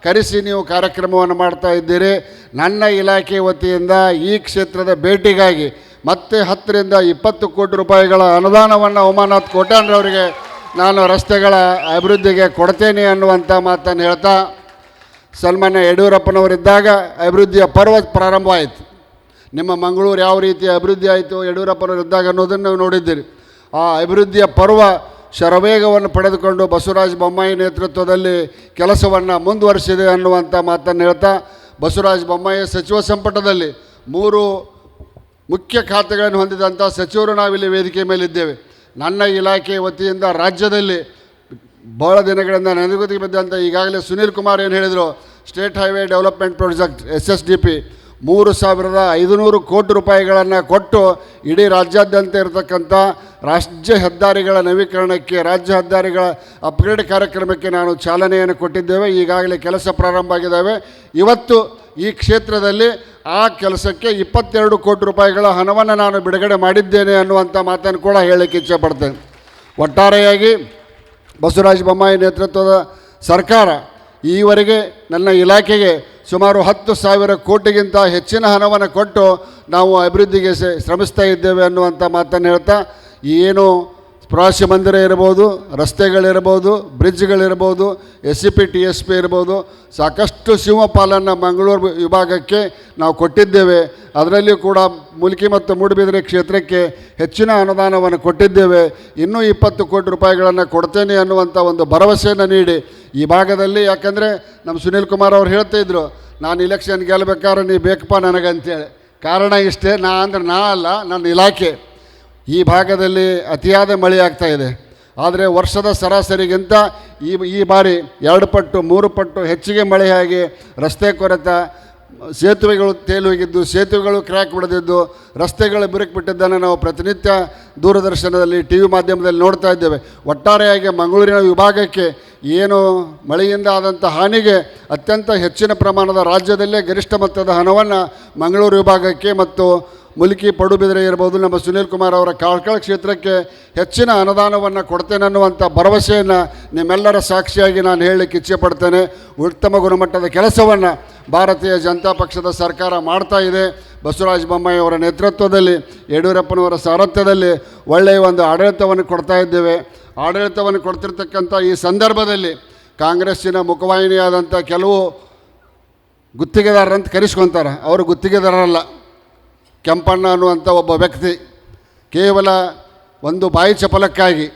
ಕರೆಸಿ ನೀವು ಕಾರ್ಯಕ್ರಮವನ್ನು ಮಾಡ್ತಾ ಇದ್ದೀರಿ. ನನ್ನ ಇಲಾಖೆ ವತಿಯಿಂದ ಈ ಕ್ಷೇತ್ರದ ಭೇಟಿಗಾಗಿ ಮತ್ತೆ 10ರಿಂದ 20 ಕೋಟಿ ರೂಪಾಯಿಗಳ ಅನುದಾನವನ್ನು ಉಮಾನಾಥ್ ಕೋಟ್ಯಾನ್ರವರಿಗೆ ನಾನು ರಸ್ತೆಗಳ ಅಭಿವೃದ್ಧಿಗೆ ಕೊಡ್ತೇನೆ ಅನ್ನುವಂಥ ಮಾತನ್ನು ಹೇಳ್ತಾ, ಸನ್ಮಾನ್ಯ ಯಡಿಯೂರಪ್ಪನವರಿದ್ದಾಗ ಅಭಿವೃದ್ಧಿಯ ಪರ್ವ ಪ್ರಾರಂಭವಾಯಿತು. ನಿಮ್ಮ ಮಂಗಳೂರು ಯಾವ ರೀತಿ ಅಭಿವೃದ್ಧಿ ಆಯಿತು ಯಡಿಯೂರಪ್ಪನವರಿದ್ದಾಗ ಅನ್ನೋದನ್ನು ನೀವು ನೋಡಿದ್ದೀರಿ. ಆ ಅಭಿವೃದ್ಧಿಯ ಪರ್ವ ಶರವೇಗವನ್ನು ಪಡೆದುಕೊಂಡು ಬಸವರಾಜ ಬೊಮ್ಮಾಯಿ ನೇತೃತ್ವದಲ್ಲಿ ಕೆಲಸವನ್ನು ಮುಂದುವರಿಸಿದೆ ಅನ್ನುವಂಥ ಮಾತನ್ನು ಹೇಳ್ತಾ, ಬಸವರಾಜ ಬೊಮ್ಮಾಯಿ ಸಚಿವ ಸಂಪುಟದಲ್ಲಿ 3 ಮುಖ್ಯ ಖಾತೆಗಳನ್ನು ಹೊಂದಿದಂಥ ಸಚಿವರು ನಾವಿಲ್ಲಿ ವೇದಿಕೆ ಮೇಲಿದ್ದೇವೆ. ನನ್ನ ಇಲಾಖೆ ವತಿಯಿಂದ ರಾಜ್ಯದಲ್ಲಿ ಬಹಳ ದಿನಗಳಿಂದ ನೆನಗುದಿಗೆ ಬಿದ್ದಂಥ ಈಗಾಗಲೇ ಸುನೀಲ್ ಕುಮಾರ್ ಏನು ಹೇಳಿದರು, state highway development project SSDP 3,500 ಕೋಟಿ ರೂಪಾಯಿಗಳನ್ನು ಕೊಟ್ಟು ಇಡೀ ರಾಜ್ಯಾದ್ಯಂತ ಇರತಕ್ಕಂಥ ರಾಜ್ಯ ಹೆದ್ದಾರಿಗಳ ನವೀಕರಣಕ್ಕೆ, ರಾಜ್ಯ ಹೆದ್ದಾರಿಗಳ ಅಪ್ಗ್ರೇಡ್ ಕಾರ್ಯಕ್ರಮಕ್ಕೆ ನಾನು ಚಾಲನೆಯನ್ನು ಕೊಟ್ಟಿದ್ದೇವೆ. ಈಗಾಗಲೇ ಕೆಲಸ ಪ್ರಾರಂಭ ಆಗಿದ್ದಾವೆ. ಇವತ್ತು ಈ ಕ್ಷೇತ್ರದಲ್ಲಿ ಆ ಕೆಲಸಕ್ಕೆ 22 ಕೋಟಿ ರೂಪಾಯಿಗಳ ಹಣವನ್ನು ನಾನು ಬಿಡುಗಡೆ ಮಾಡಿದ್ದೇನೆ ಅನ್ನುವಂಥ ಮಾತನ್ನು ಕೂಡ ಹೇಳಲಿಕ್ಕೆ ಇಚ್ಛೆಪಡ್ತೇನೆ. ಒಟ್ಟಾರೆಯಾಗಿ ಬಸವರಾಜ ಬೊಮ್ಮಾಯಿ ನೇತೃತ್ವದ ಸರ್ಕಾರ ಈವರೆಗೆ ನನ್ನ ಇಲಾಖೆಗೆ ಸುಮಾರು 10,000 ಕೋಟಿಗಿಂತ ಹೆಚ್ಚಿನ ಹಣವನ್ನು ಕೊಟ್ಟು ನಾವು ಅಭಿವೃದ್ಧಿಗೆ ಶ್ರಮಿಸ್ತಾ ಇದ್ದೇವೆ ಅನ್ನುವಂಥ ಮಾತನ್ನು ಹೇಳ್ತಾ, ಏನು ಪ್ರವಾಸಿ ಮಂದಿರ ಇರ್ಬೋದು, ರಸ್ತೆಗಳಿರ್ಬೋದು, ಬ್ರಿಡ್ಜ್ಗಳಿರ್ಬೋದು, SCP TSP ಇರ್ಬೋದು, ಸಾಕಷ್ಟು ಸಿಂಹಪಾಲನ್ನು ಮಂಗಳೂರು ವಿಭಾಗಕ್ಕೆ ನಾವು ಕೊಟ್ಟಿದ್ದೇವೆ. ಅದರಲ್ಲಿಯೂ ಕೂಡ ಮೂಲ್ಕಿ ಮತ್ತು ಮೂಡುಬಿದಿರೆ ಕ್ಷೇತ್ರಕ್ಕೆ ಹೆಚ್ಚಿನ ಅನುದಾನವನ್ನು ಕೊಟ್ಟಿದ್ದೇವೆ. ಇನ್ನೂ 20 ಕೋಟಿ ರೂಪಾಯಿಗಳನ್ನು ಕೊಡ್ತೇನೆ ಅನ್ನುವಂಥ ಒಂದು ಭರವಸೆಯನ್ನು ನೀಡಿ ಈ ಭಾಗದಲ್ಲಿ, ಯಾಕಂದರೆ ನಮ್ಮ ಸುನೀಲ್ ಕುಮಾರ್ ಅವರು ಹೇಳ್ತಾಯಿದ್ರು, ನಾನು ಇಲೆಕ್ಷನ್ ಗೆಲ್ಲಬೇಕಾದ್ರೆ ನೀ ಬೇಕಪ್ಪ ನನಗಂತೇಳಿ. ಕಾರಣ ಇಷ್ಟೇ, ನಾ ಅಲ್ಲ, ನನ್ನ ಇಲಾಖೆ ಈ ಭಾಗದಲ್ಲಿ ಅತಿಯಾದ ಮಳೆ ಆಗ್ತಾಯಿದೆ. ಆದರೆ ವರ್ಷದ ಸರಾಸರಿಗಿಂತ ಈ ಬಾರಿ 2 ಪಟ್ಟು 3 ಪಟ್ಟು ಹೆಚ್ಚಿಗೆ ಮಳೆಯಾಗಿ ರಸ್ತೆ ಕೊರೆತ, ಸೇತುವೆಗಳು ತೇಲಿ ಹೋಗಿದ್ದು, ಸೇತುವೆಗಳು ಕ್ರ್ಯಾಕ್ ಬಿಡದಿದ್ದು, ರಸ್ತೆಗಳು ಬಿರುಕು ಬಿಟ್ಟಿದ್ದನ್ನು ನಾವು ಪ್ರತಿನಿತ್ಯ ದೂರದರ್ಶನದಲ್ಲಿ ಟಿ ವಿ ಮಾಧ್ಯಮದಲ್ಲಿ ನೋಡ್ತಾ ಇದ್ದೇವೆ. ಒಟ್ಟಾರೆಯಾಗಿ ಮಂಗಳೂರಿನ ವಿಭಾಗಕ್ಕೆ ಏನು ಮಳೆಯಿಂದ ಆದಂಥ ಹಾನಿಗೆ ಅತ್ಯಂತ ಹೆಚ್ಚಿನ ಪ್ರಮಾಣದ ರಾಜ್ಯದಲ್ಲೇ ಗರಿಷ್ಠ ಮೊತ್ತದ ಹಣವನ್ನು ಮಂಗಳೂರು ವಿಭಾಗಕ್ಕೆ ಮತ್ತು ಮುಲ್ಕಿ ಪಡುಬಿದ್ರೆ ಇರ್ಬೋದು, ನಮ್ಮ ಸುನೀಲ್ ಕುಮಾರ್ ಅವರ ಕಾರ್ಕಳ ಕ್ಷೇತ್ರಕ್ಕೆ ಹೆಚ್ಚಿನ ಅನುದಾನವನ್ನು ಕೊಡ್ತೇನೆ ಅನ್ನುವಂಥ ಭರವಸೆಯನ್ನು ನಿಮ್ಮೆಲ್ಲರ ಸಾಕ್ಷಿಯಾಗಿ ನಾನು ಹೇಳಲಿಕ್ಕೆ ಇಚ್ಛೆಪಡ್ತೇನೆ. ಉತ್ತಮ ಗುಣಮಟ್ಟದ ಕೆಲಸವನ್ನು ಭಾರತೀಯ ಜನತಾ ಪಕ್ಷದ ಸರ್ಕಾರ ಮಾಡ್ತಾ ಇದೆ. ಬಸವರಾಜ ಬೊಮ್ಮಾಯಿ ಅವರ ನೇತೃತ್ವದಲ್ಲಿ, ಯಡಿಯೂರಪ್ಪನವರ ಸಾರಥ್ಯದಲ್ಲಿ ಒಳ್ಳೆಯ ಒಂದು ಆಡಳಿತವನ್ನು ಕೊಡ್ತಾ ಇದ್ದೇವೆ. ಆಡಳಿತವನ್ನು ಕೊಡ್ತಿರ್ತಕ್ಕಂಥ ಈ ಸಂದರ್ಭದಲ್ಲಿ ಕಾಂಗ್ರೆಸ್ಸಿನ ಮುಖವಾಹಿನಿಯಾದಂಥ ಕೆಲವು ಗುತ್ತಿಗೆದಾರರಂತ ಕರೆಸ್ಕೊತಾರೆ. ಅವರು ಗುತ್ತಿಗೆದಾರರಲ್ಲ. ಕೆಂಪಣ್ಣ ಅನ್ನುವಂಥ ಒಬ್ಬ ವ್ಯಕ್ತಿ ಕೇವಲ ಒಂದು ಬಾಯಿ ಚಪಲಕ್ಕಾಗಿ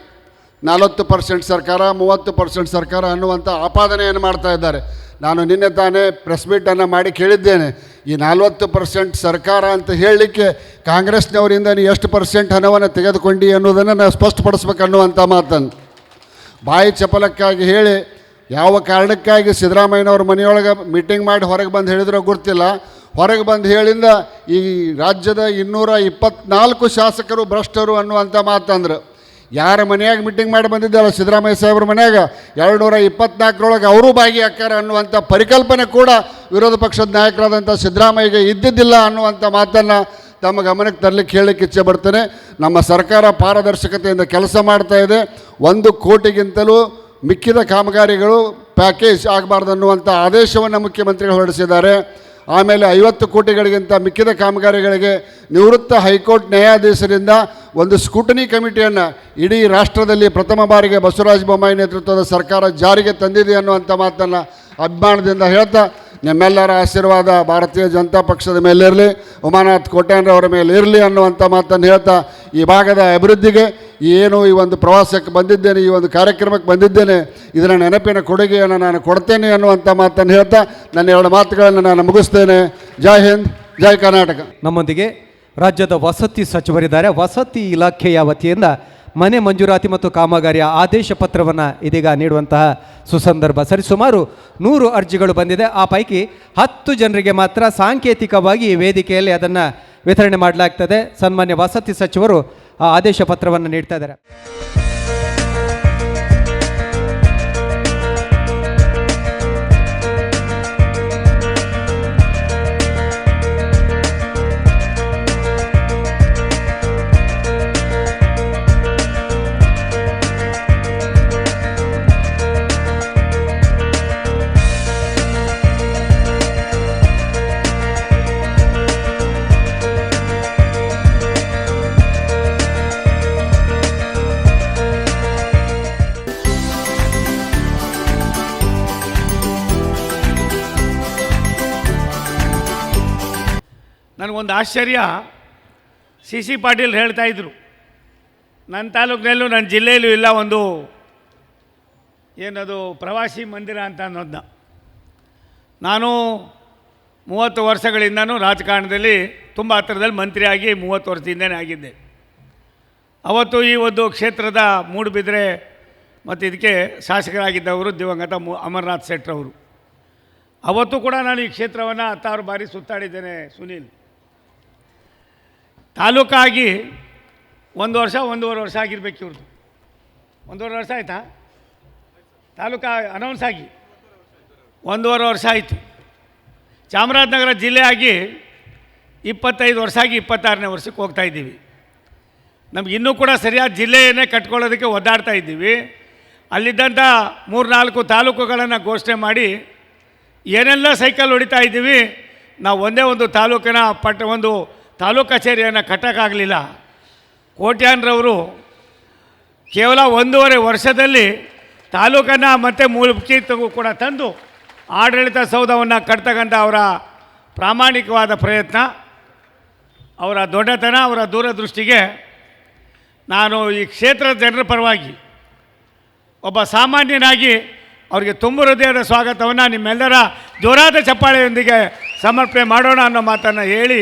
40% ಸರ್ಕಾರ 30% ಸರ್ಕಾರ ಅನ್ನುವಂಥ ಆಪಾದನೆಯನ್ನು ಮಾಡ್ತಾ ಇದ್ದಾರೆ. ನಾನು ನಿನ್ನೆ ತಾನೇ ಪ್ರೆಸ್ ಮೀಟನ್ನು ಮಾಡಿ ಕೇಳಿದ್ದೇನೆ, ಈ 40% ಸರ್ಕಾರ ಅಂತ ಹೇಳಲಿಕ್ಕೆ ಕಾಂಗ್ರೆಸ್ನವರಿಂದ ನೀವು ಎಷ್ಟು % ಹಣವನ್ನು ತೆಗೆದುಕೊಂಡು ಅನ್ನೋದನ್ನು ನಾವು ಸ್ಪಷ್ಟಪಡಿಸ್ಬೇಕನ್ನುವಂಥ ಮಾತನ್ನು ಬಾಯಿ ಚಪಲಕ್ಕಾಗಿ ಹೇಳಿ ಯಾವ ಕಾರಣಕ್ಕಾಗಿ ಸಿದ್ದರಾಮಯ್ಯನವ್ರ ಮನೆಯೊಳಗೆ ಮೀಟಿಂಗ್ ಮಾಡಿ ಹೊರಗೆ ಬಂದು ಹೇಳಿದ್ರೋ ಗೊತ್ತಿಲ್ಲ. ಹೊರಗೆ ಬಂದು ಹೇಳಿಂದ ಈ ರಾಜ್ಯದ 224 ಶಾಸಕರು ಭ್ರಷ್ಟರು ಅನ್ನುವಂಥ ಮಾತಂದ್ರೆ ಯಾರ ಮನೆಯಾಗ ಮೀಟಿಂಗ್ ಮಾಡಿ ಬಂದಿದ್ದಲ್ಲ ಸಿದ್ದರಾಮಯ್ಯ ಸಾಹೇಬ್ರ ಮನೆಯಾಗ 224ರೊಳಗೆ ಅವರೂ ಭಾಗಿಯಾಕ್ಕಾರ ಅನ್ನುವಂಥ ಪರಿಕಲ್ಪನೆ ಕೂಡ ವಿರೋಧ ಪಕ್ಷದ ನಾಯಕರಾದಂಥ ಸಿದ್ದರಾಮಯ್ಯಗೆ ಇದ್ದಿದ್ದಿಲ್ಲ ಅನ್ನುವಂಥ ಮಾತನ್ನು ತಮ್ಮ ಗಮನಕ್ಕೆ ತರಲಿಕ್ಕೆ ಹೇಳಲಿಕ್ಕೆ ಇಚ್ಛೆ ಪಡ್ತೇನೆ. ನಮ್ಮ ಸರ್ಕಾರ ಪಾರದರ್ಶಕತೆಯಿಂದ ಕೆಲಸ ಮಾಡ್ತಾ ಇದೆ. 1 ಕೋಟಿಗಿಂತಲೂ ಮಿಕ್ಕಿದ ಕಾಮಗಾರಿಗಳು ಪ್ಯಾಕೇಜ್ ಆಗಬಾರ್ದು ಅನ್ನುವಂಥ ಆದೇಶವನ್ನು ಮುಖ್ಯಮಂತ್ರಿಗಳು ಹೊರಡಿಸಿದ್ದಾರೆ. ಆಮೇಲೆ 50 ಕೋಟಿಗಳಿಗಿಂತ ಮಿಕ್ಕಿದ ಕಾಮಗಾರಿಗಳಿಗೆ ನಿವೃತ್ತ ಹೈಕೋರ್ಟ್ ನ್ಯಾಯಾಧೀಶರಿಂದ ಒಂದು ಸ್ಕೂಟನಿ ಕಮಿಟಿಯನ್ನು ಇಡೀ ರಾಷ್ಟ್ರದಲ್ಲಿ ಪ್ರಥಮ ಬಾರಿಗೆ ಬಸವರಾಜ ಬೊಮ್ಮಾಯಿ ನೇತೃತ್ವದ ಸರ್ಕಾರ ಜಾರಿಗೆ ತಂದಿದೆ ಅನ್ನುವಂಥ ಮಾತನ್ನು ಅಭಿಮಾನದಿಂದ ಹೇಳ್ತಾ, ನಿಮ್ಮೆಲ್ಲರ ಆಶೀರ್ವಾದ ಭಾರತೀಯ ಜನತಾ ಪಕ್ಷದ ಮೇಲಿರಲಿ, ಉಮಾನಾಥ್ ಕೋಟ್ಯಾನ್ರವರ ಮೇಲೆ ಇರಲಿ ಅನ್ನುವಂಥ ಮಾತನ್ನು ಹೇಳ್ತಾ, ಈ ಭಾಗದ ಅಭಿವೃದ್ಧಿಗೆ ಏನು ಈ ಒಂದು ಪ್ರವಾಸಕ್ಕೆ ಬಂದಿದ್ದೇನೆ, ಈ ಒಂದು ಕಾರ್ಯಕ್ರಮಕ್ಕೆ ಬಂದಿದ್ದೇನೆ, ಇದರ ನೆನಪಿನ ಕೊಡುಗೆಯನ್ನು ನಾನು ಕೊಡ್ತೇನೆ ಅನ್ನುವಂಥ ಮಾತನ್ನು ಹೇಳ್ತಾ ನನ್ನ 2 ಮಾತುಗಳನ್ನು ನಾನು ಮುಗಿಸ್ತೇನೆ. ಜೈ ಹಿಂದ್, ಜೈ ಕರ್ನಾಟಕ. ನಮ್ಮೊಂದಿಗೆ ರಾಜ್ಯದ ವಸತಿ ಸಚಿವರಿದ್ದಾರೆ. ವಸತಿ ಇಲಾಖೆಯ ವತಿಯಿಂದ ಮನೆ ಮಂಜೂರಾತಿ ಮತ್ತು ಕಾಮಗಾರಿಯ ಆದೇಶ ಪತ್ರವನ್ನು ಇದೀಗ ನೀಡುವಂತಹ ಸುಸಂದರ್ಭ. ಸುಮಾರು 100 ಅರ್ಜಿಗಳು ಬಂದಿದೆ. ಆ ಪೈಕಿ 10 ಜನರಿಗೆ ಮಾತ್ರ ಸಾಂಕೇತಿಕವಾಗಿ ಈ ವೇದಿಕೆಯಲ್ಲಿ ಅದನ್ನು ವಿತರಣೆ ಮಾಡಲಾಗ್ತದೆ. ಸನ್ಮಾನ್ಯ ವಸತಿ ಸಚಿವರು ಆ ಆದೇಶ ಪತ್ರವನ್ನು ನೀಡ್ತಾ ಇದ್ದಾರೆ. ನನಗೊಂದು ಆಶ್ಚರ್ಯ, ಸಿ ಪಾಟೀಲ್ ಹೇಳ್ತಾ ಇದ್ರು, ನನ್ನ ತಾಲೂಕಿನಲ್ಲೂ ನನ್ನ ಜಿಲ್ಲೆಯಲ್ಲೂ ಇಲ್ಲ ಒಂದು ಏನದು ಪ್ರವಾಸಿ ಮಂದಿರ ಅಂತ ಅನ್ನೋದನ್ನ. ನಾನು 30 ವರ್ಷಗಳಿಂದನೂ ರಾಜಕಾರಣದಲ್ಲಿ ತುಂಬ ಹತ್ತಿರದಲ್ಲಿ ಮಂತ್ರಿಯಾಗಿ 30 ವರ್ಷದಿಂದನೇ ಆಗಿದ್ದೆ. ಅವತ್ತು ಈ ಒಂದು ಕ್ಷೇತ್ರದ ಮೂಡುಬಿದ್ರೆ ಮತ್ತು ಇದಕ್ಕೆ ಶಾಸಕರಾಗಿದ್ದವರು ದಿವಂಗತ ಅಮರನಾಥ್ ಶೆಟ್ಟರವರು. ಅವತ್ತು ಕೂಡ ನಾನು ಈ ಕ್ಷೇತ್ರವನ್ನು 16 ಬಾರಿ ಸುತ್ತಾಡಿದ್ದೇನೆ. ಸುನೀಲ್, ತಾಲೂಕಾಗಿ 1 ವರ್ಷ 1.5 ವರ್ಷ ಆಗಿರ್ಬೇಕು ಇವ್ರದ್ದು. 1.5 ವರ್ಷ ಆಯಿತಾ? ತಾಲೂಕಾ ಅನೌನ್ಸ್ ಆಗಿ 1.5 ವರ್ಷ ಆಯಿತು. ಚಾಮರಾಜನಗರ ಜಿಲ್ಲೆಯಾಗಿ 25 ವರ್ಷ ಆಗಿ 26ನೇ ವರ್ಷಕ್ಕೆ ಹೋಗ್ತಾ ಇದ್ದೀವಿ. ನಮ್ಗೆ ಇನ್ನೂ ಕೂಡ ಸರಿಯಾದ ಜಿಲ್ಲೆಯನ್ನೇ ಕಟ್ಕೊಳ್ಳೋದಕ್ಕೆ ಒದ್ದಾಡ್ತಾ ಇದ್ದೀವಿ. ಅಲ್ಲಿದ್ದಂಥ 3-4 ತಾಲೂಕುಗಳನ್ನು ಘೋಷಣೆ ಮಾಡಿ ಏನೆಲ್ಲ ಸೈಕಲ್ ಹೊಡಿತಾ ಇದ್ದೀವಿ. ನಾವು ಒಂದೇ ಒಂದು ತಾಲೂಕಿನ ಒಂದು ತಾಲೂಕು ಕಚೇರಿಯನ್ನು ಕಟ್ಟೋಕ್ಕಾಗಲಿಲ್ಲ. ಕೋಟ್ಯಾನ್ರವರು ಕೇವಲ 1.5 ವರ್ಷದಲ್ಲಿ ತಾಲೂಕನ್ನು ಮತ್ತು ಮುಲ್ಕಿಗೂ ಕೂಡ ತಂದು ಆಡಳಿತ ಸೌಧವನ್ನು ಕಟ್ತಕ್ಕಂಥ ಅವರ ಪ್ರಾಮಾಣಿಕವಾದ ಪ್ರಯತ್ನ, ಅವರ ದೊಡ್ಡತನ, ಅವರ ದೂರದೃಷ್ಟಿಗೆ ನಾನು ಈ ಕ್ಷೇತ್ರದ ಜನರ ಪರವಾಗಿ ಒಬ್ಬ ಸಾಮಾನ್ಯನಾಗಿ ಅವರಿಗೆ ತುಂಬ ಹೃದಯದ ಸ್ವಾಗತವನ್ನು ನಿಮ್ಮೆಲ್ಲರ ಜೋರಾದ ಚಪ್ಪಾಳೆಯೊಂದಿಗೆ ಸಮರ್ಪಣೆ ಮಾಡೋಣ ಅನ್ನೋ ಮಾತನ್ನು ಹೇಳಿ,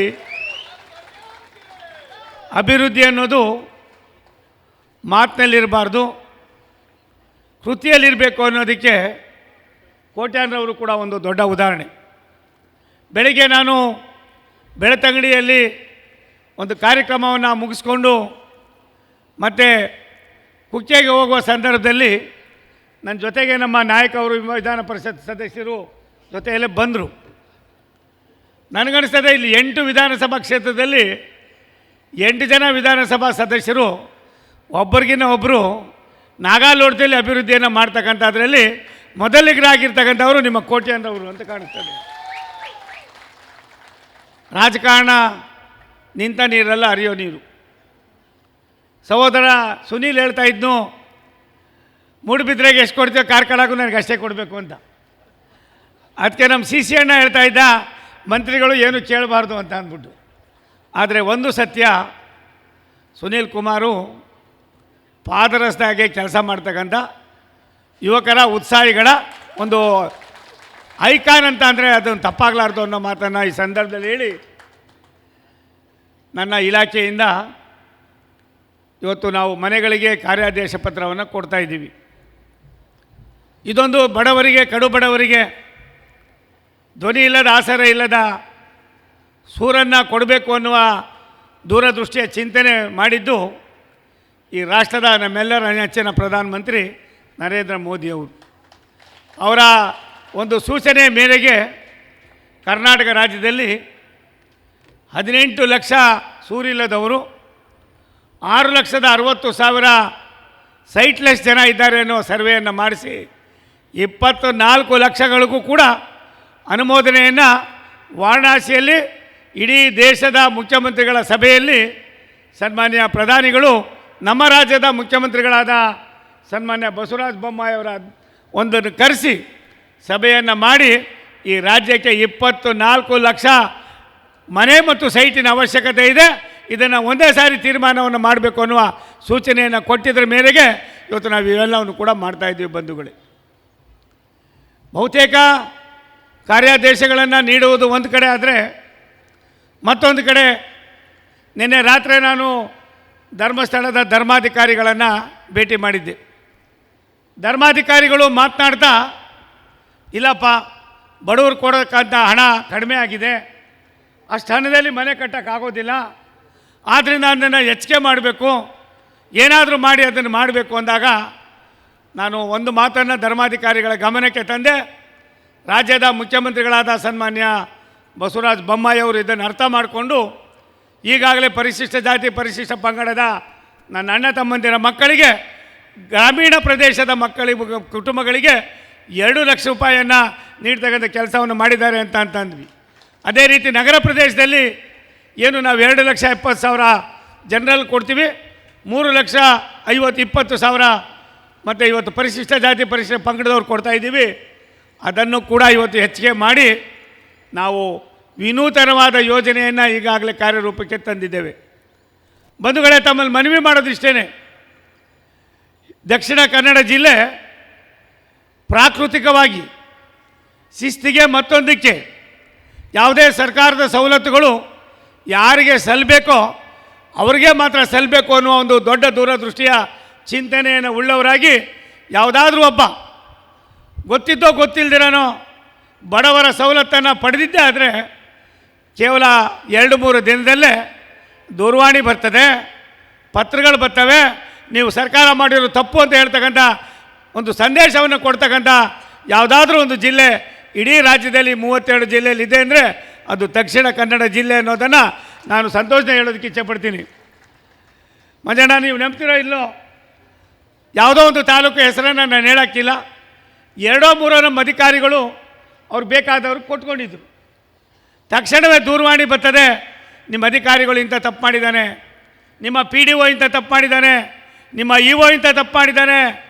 ಅಭಿವೃದ್ಧಿ ಅನ್ನೋದು ಮಾತಿನಲ್ಲಿರಬಾರ್ದು, ಕೃತಿಯಲ್ಲಿರಬೇಕು ಅನ್ನೋದಕ್ಕೆ ಕೋಟ್ಯಾನ್ರವರು ಕೂಡ ಒಂದು ದೊಡ್ಡ ಉದಾಹರಣೆ. ಬೆಳಿಗ್ಗೆ ನಾನು ಬೆಳ್ತಂಗಡಿಯಲ್ಲಿ ಒಂದು ಕಾರ್ಯಕ್ರಮವನ್ನು ಮುಗಿಸ್ಕೊಂಡು ಮತ್ತೆ ಕುಕ್ಕೆಗೆ ಹೋಗುವ ಸಂದರ್ಭದಲ್ಲಿ ನನ್ನ ಜೊತೆಗೆ ನಮ್ಮ ನಾಯಕವರು ವಿಧಾನ ಪರಿಷತ್ ಸದಸ್ಯರು ಜೊತೆಯಲ್ಲೇ ಬಂದರು. ನನಗನ್ನಿಸ್ತದೆ ಇಲ್ಲಿ 8 ವಿಧಾನಸಭಾ ಕ್ಷೇತ್ರದಲ್ಲಿ 8 ಜನ ವಿಧಾನಸಭಾ ಸದಸ್ಯರು ಒಬ್ಬರಿಗಿನ್ನ ಒಬ್ಬರು ನಾಗಾಲೋಟದಲ್ಲಿ ಅಭಿವೃದ್ಧಿಯನ್ನು ಮಾಡ್ತಕ್ಕಂಥದ್ರಲ್ಲಿ ಮೊದಲಿಗರಾಗಿರ್ತಕ್ಕಂಥವರು ನಿಮ್ಮ ಕೋಟ್ಯಾನ್ರವರು ಅಂತ ಕಾಣಿಸ್ತದೆ. ರಾಜಕಾರಣ ನಿಂತ ನೀರಲ್ಲ ಹರಿಯೋ ನೀರು. ಸಹೋದರ ಸುನೀಲ್ ಹೇಳ್ತಾ ಇದ್ನು, ಮೂಡುಬಿದ್ರೆಗೆ ಎಷ್ಟು ಕೊಡ್ತೀವೋ ಕಾರ್ಕಳಕ್ಕೂ ನನಗೆ ಅಷ್ಟೇ ಕೊಡಬೇಕು ಅಂತ. ಅದಕ್ಕೆ ನಮ್ಮ ಸಿ ಅಣ್ಣ ಹೇಳ್ತಾ ಇದ್ದ, ಮಂತ್ರಿಗಳು ಏನು ಕೇಳಬಾರ್ದು ಅಂತ ಅಂದ್ಬಿಟ್ಟು. ಆದರೆ ಒಂದು ಸತ್ಯ, ಸುನೀಲ್ ಕುಮಾರು ಪಾದರಸ್ತಾಗೆ ಕೆಲಸ ಮಾಡ್ತಕ್ಕಂಥ ಯುವಕರ ಉತ್ಸಾಹಿಗಳ ಒಂದು ಐಕಾನ್ ಅಂತ ಅಂದರೆ ಅದನ್ನು ತಪ್ಪಾಗಲಾರ್ದು ಅನ್ನೋ ಮಾತನ್ನು ಈ ಸಂದರ್ಭದಲ್ಲಿ ಹೇಳಿ, ನನ್ನ ಇಲಾಖೆಯಿಂದ ಇವತ್ತು ನಾವು ಮನೆಗಳಿಗೆ ಕಾರ್ಯಾದೇಶ ಪತ್ರವನ್ನು ಕೊಡ್ತಾ ಇದ್ದೀವಿ. ಇದೊಂದು ಬಡವರಿಗೆ, ಕಡು ಬಡವರಿಗೆ, ಧ್ವನಿ ಇಲ್ಲದ, ಆಸರೆ ಇಲ್ಲದ ಸೂರನ್ನು ಕೊಡಬೇಕು ಅನ್ನುವ ದೂರದೃಷ್ಟಿಯ ಚಿಂತನೆ ಮಾಡಿದ್ದು ಈ ರಾಷ್ಟ್ರದ ನಮ್ಮೆಲ್ಲರ ನೆಚ್ಚಿನ ಪ್ರಧಾನಮಂತ್ರಿ ನರೇಂದ್ರ ಮೋದಿಯವರು. ಅವರ ಒಂದು ಸೂಚನೆ ಮೇರೆಗೆ ಕರ್ನಾಟಕ ರಾಜ್ಯದಲ್ಲಿ 18 ಲಕ್ಷ ಸೂರಿಲ್ಲದವರು, 6,60,000 ಸೈಟ್ಲೆಸ್ ಜನ ಇದ್ದಾರೆ ಅನ್ನೋ ಸರ್ವೆಯನ್ನು ಮಾಡಿಸಿ 24 ಲಕ್ಷಗಳಿಗೂ ಕೂಡ ಅನುಮೋದನೆಯನ್ನು ವಾರಣಾಸಿಯಲ್ಲಿ ಇಡೀ ದೇಶದ ಮುಖ್ಯಮಂತ್ರಿಗಳ ಸಭೆಯಲ್ಲಿ ಸನ್ಮಾನ್ಯ ಪ್ರಧಾನಿಗಳು, ನಮ್ಮ ರಾಜ್ಯದ ಮುಖ್ಯಮಂತ್ರಿಗಳಾದ ಸನ್ಮಾನ್ಯ ಬಸವರಾಜ ಬೊಮ್ಮಾಯಿಯವರ ಒಂದನ್ನು ಕರೆಸಿ ಸಭೆಯನ್ನು ಮಾಡಿ ಈ ರಾಜ್ಯಕ್ಕೆ 24 ಲಕ್ಷ ಮನೆ ಮತ್ತು ಸೈಟಿನ ಅವಶ್ಯಕತೆ ಇದೆ, ಇದನ್ನು ಒಂದೇ ಸಾರಿ ತೀರ್ಮಾನವನ್ನು ಮಾಡಬೇಕು ಅನ್ನುವ ಸೂಚನೆಯನ್ನು ಕೊಟ್ಟಿದ್ದರ ಮೇರೆಗೆ ಇವತ್ತು ನಾವು ಇವೆಲ್ಲವನ್ನು ಕೂಡ ಮಾಡ್ತಾಯಿದ್ದೀವಿ ಬಂಧುಗಳೇ. ಬಹುತೇಕ ಕಾರ್ಯಾದೇಶಗಳನ್ನು ನೀಡುವುದು ಒಂದು ಕಡೆ ಆದರೆ, ಮತ್ತೊಂದು ಕಡೆ ನಿನ್ನೆ ರಾತ್ರಿ ನಾನು ಧರ್ಮಸ್ಥಳದ ಧರ್ಮಾಧಿಕಾರಿಗಳನ್ನು ಭೇಟಿ ಮಾಡಿದ್ದೆ. ಧರ್ಮಾಧಿಕಾರಿಗಳು ಮಾತನಾಡ್ತಾ, ಇಲ್ಲಪ್ಪ ಬಡವರು ಕೊಡೋಕ್ಕಂಥ ಹಣ ಕಡಿಮೆ ಆಗಿದೆ, ಅಷ್ಟು ಹಣದಲ್ಲಿ ಮನೆ ಕಟ್ಟೋಕ್ಕಾಗೋದಿಲ್ಲ, ಆದ್ದರಿಂದ ಅದನ್ನು ಹೆಚ್ಚಿಗೆ ಮಾಡಬೇಕು, ಏನಾದರೂ ಮಾಡಿ ಅದನ್ನು ಮಾಡಬೇಕು ಅಂದಾಗ ನಾನು ಒಂದು ಮಾತನ್ನು ಧರ್ಮಾಧಿಕಾರಿಗಳ ಗಮನಕ್ಕೆ ತಂದೆ. ರಾಜ್ಯದ ಮುಖ್ಯಮಂತ್ರಿಗಳಾದ ಸನ್ಮಾನ್ಯ ಬಸವರಾಜ ಬೊಮ್ಮಾಯಿಯವರು ಇದನ್ನು ಅರ್ಥ ಮಾಡಿಕೊಂಡು ಈಗಾಗಲೇ ಪರಿಶಿಷ್ಟ ಜಾತಿ ಪರಿಶಿಷ್ಟ ಪಂಗಡದ ನನ್ನ ಅಣ್ಣ ತಮ್ಮಂದಿರ ಮಕ್ಕಳಿಗೆ, ಗ್ರಾಮೀಣ ಪ್ರದೇಶದ ಮಕ್ಕಳಿಗೆ, ಕುಟುಂಬಗಳಿಗೆ 2 ಲಕ್ಷ ರೂಪಾಯಿಯನ್ನು ನೀಡ್ತಕ್ಕಂಥ ಕೆಲಸವನ್ನು ಮಾಡಿದ್ದಾರೆ ಅಂತಂದ್ವಿ. ಅದೇ ರೀತಿ ನಗರ ಪ್ರದೇಶದಲ್ಲಿ ಏನು ನಾವು 2,70,000 ಜನರಲ್ಲಿ ಕೊಡ್ತೀವಿ, 3,50,20,000 ಮತ್ತು ಇವತ್ತು ಪರಿಶಿಷ್ಟ ಜಾತಿ ಪರಿಶಿಷ್ಟ ಪಂಗಡದವ್ರು ಕೊಡ್ತಾಯಿದ್ದೀವಿ. ಅದನ್ನು ಕೂಡ ಇವತ್ತು ಹೆಚ್ಚಿಗೆ ಮಾಡಿ ನಾವು ವಿನೂತನವಾದ ಯೋಜನೆಯನ್ನು ಈಗಾಗಲೇ ಕಾರ್ಯರೂಪಕ್ಕೆ ತಂದಿದ್ದೇವೆ. ಬಂಧುಗಳೇ, ತಮ್ಮಲ್ಲಿ ಮನವಿ ಮಾಡೋದಿಷ್ಟೇ, ದಕ್ಷಿಣ ಕನ್ನಡ ಜಿಲ್ಲೆ ಪ್ರಾಕೃತಿಕವಾಗಿ ಶಿಸ್ತಿಗೆ ಮತ್ತೊಂದಕ್ಕೆ ಯಾವುದೇ ಸರ್ಕಾರದ ಸವಲತ್ತುಗಳು ಯಾರಿಗೆ ಸಲ್ಲಬೇಕೋ ಅವರಿಗೆ ಮಾತ್ರ ಸಲ್ಲಬೇಕು ಅನ್ನುವ ಒಂದು ದೊಡ್ಡ ದೂರದೃಷ್ಟಿಯ ಚಿಂತನೆಯನ್ನು ಉಳ್ಳವರಾಗಿ, ಯಾವುದಾದ್ರೂ ಒಬ್ಬ ಗೊತ್ತಿದ್ದೋ ಗೊತ್ತಿಲ್ಲದಿರೋನೋ ಬಡವರ ಸವಲತ್ತನ್ನು ಪಡೆದಿದ್ದೇ ಆದರೆ ಕೇವಲ 2-3 ದಿನದಲ್ಲೇ ದೂರವಾಣಿ ಬರ್ತದೆ, ಪತ್ರಗಳು ಬರ್ತವೆ, ನೀವು ಸರ್ಕಾರ ಮಾಡಿರೋ ತಪ್ಪು ಅಂತ ಹೇಳ್ತಕ್ಕಂಥ ಒಂದು ಸಂದೇಶವನ್ನು ಕೊಡ್ತಕ್ಕಂಥ ಯಾವುದಾದ್ರೂ ಒಂದು ಜಿಲ್ಲೆ ಇಡೀ ರಾಜ್ಯದಲ್ಲಿ 32 ಜಿಲ್ಲೆಯಲ್ಲಿ ಇದೆ ಅಂದರೆ ಅದು ದಕ್ಷಿಣ ಕನ್ನಡ ಜಿಲ್ಲೆ ಅನ್ನೋದನ್ನು ನಾನು ಸಂತೋಷ ಹೇಳೋದಕ್ಕೆ ಇಚ್ಛೆಪಡ್ತೀನಿ. ಮಂಜಣ್ಣ, ನೀವು ನಂಬ್ತಿರೋ ಇಲ್ಲೋ, ಯಾವುದೋ ಒಂದು ತಾಲೂಕು ಹೆಸರನ್ನು ನಾನು ಹೇಳೋಕ್ಕಿಲ್ಲ, 2-3 ನಮ್ಮ ಅಧಿಕಾರಿಗಳು ಅವ್ರು ಬೇಕಾದವ್ರು ಕೊಟ್ಕೊಂಡಿದ್ರು. ತಕ್ಷಣವೇ ದೂರವಾಣಿ ಬರ್ತದೆ, ನಿಮ್ಮ ಅಧಿಕಾರಿಗಳು ಇಂಥ ತಪ್ಪು ಮಾಡಿದ್ದಾನೆ, ನಿಮ್ಮ PDO ಇಂಥ ತಪ್ಪು ಮಾಡಿದ್ದಾನೆ, ನಿಮ್ಮ EO ಇಂಥ ತಪ್ಪು ಮಾಡಿದ್ದಾನೆ,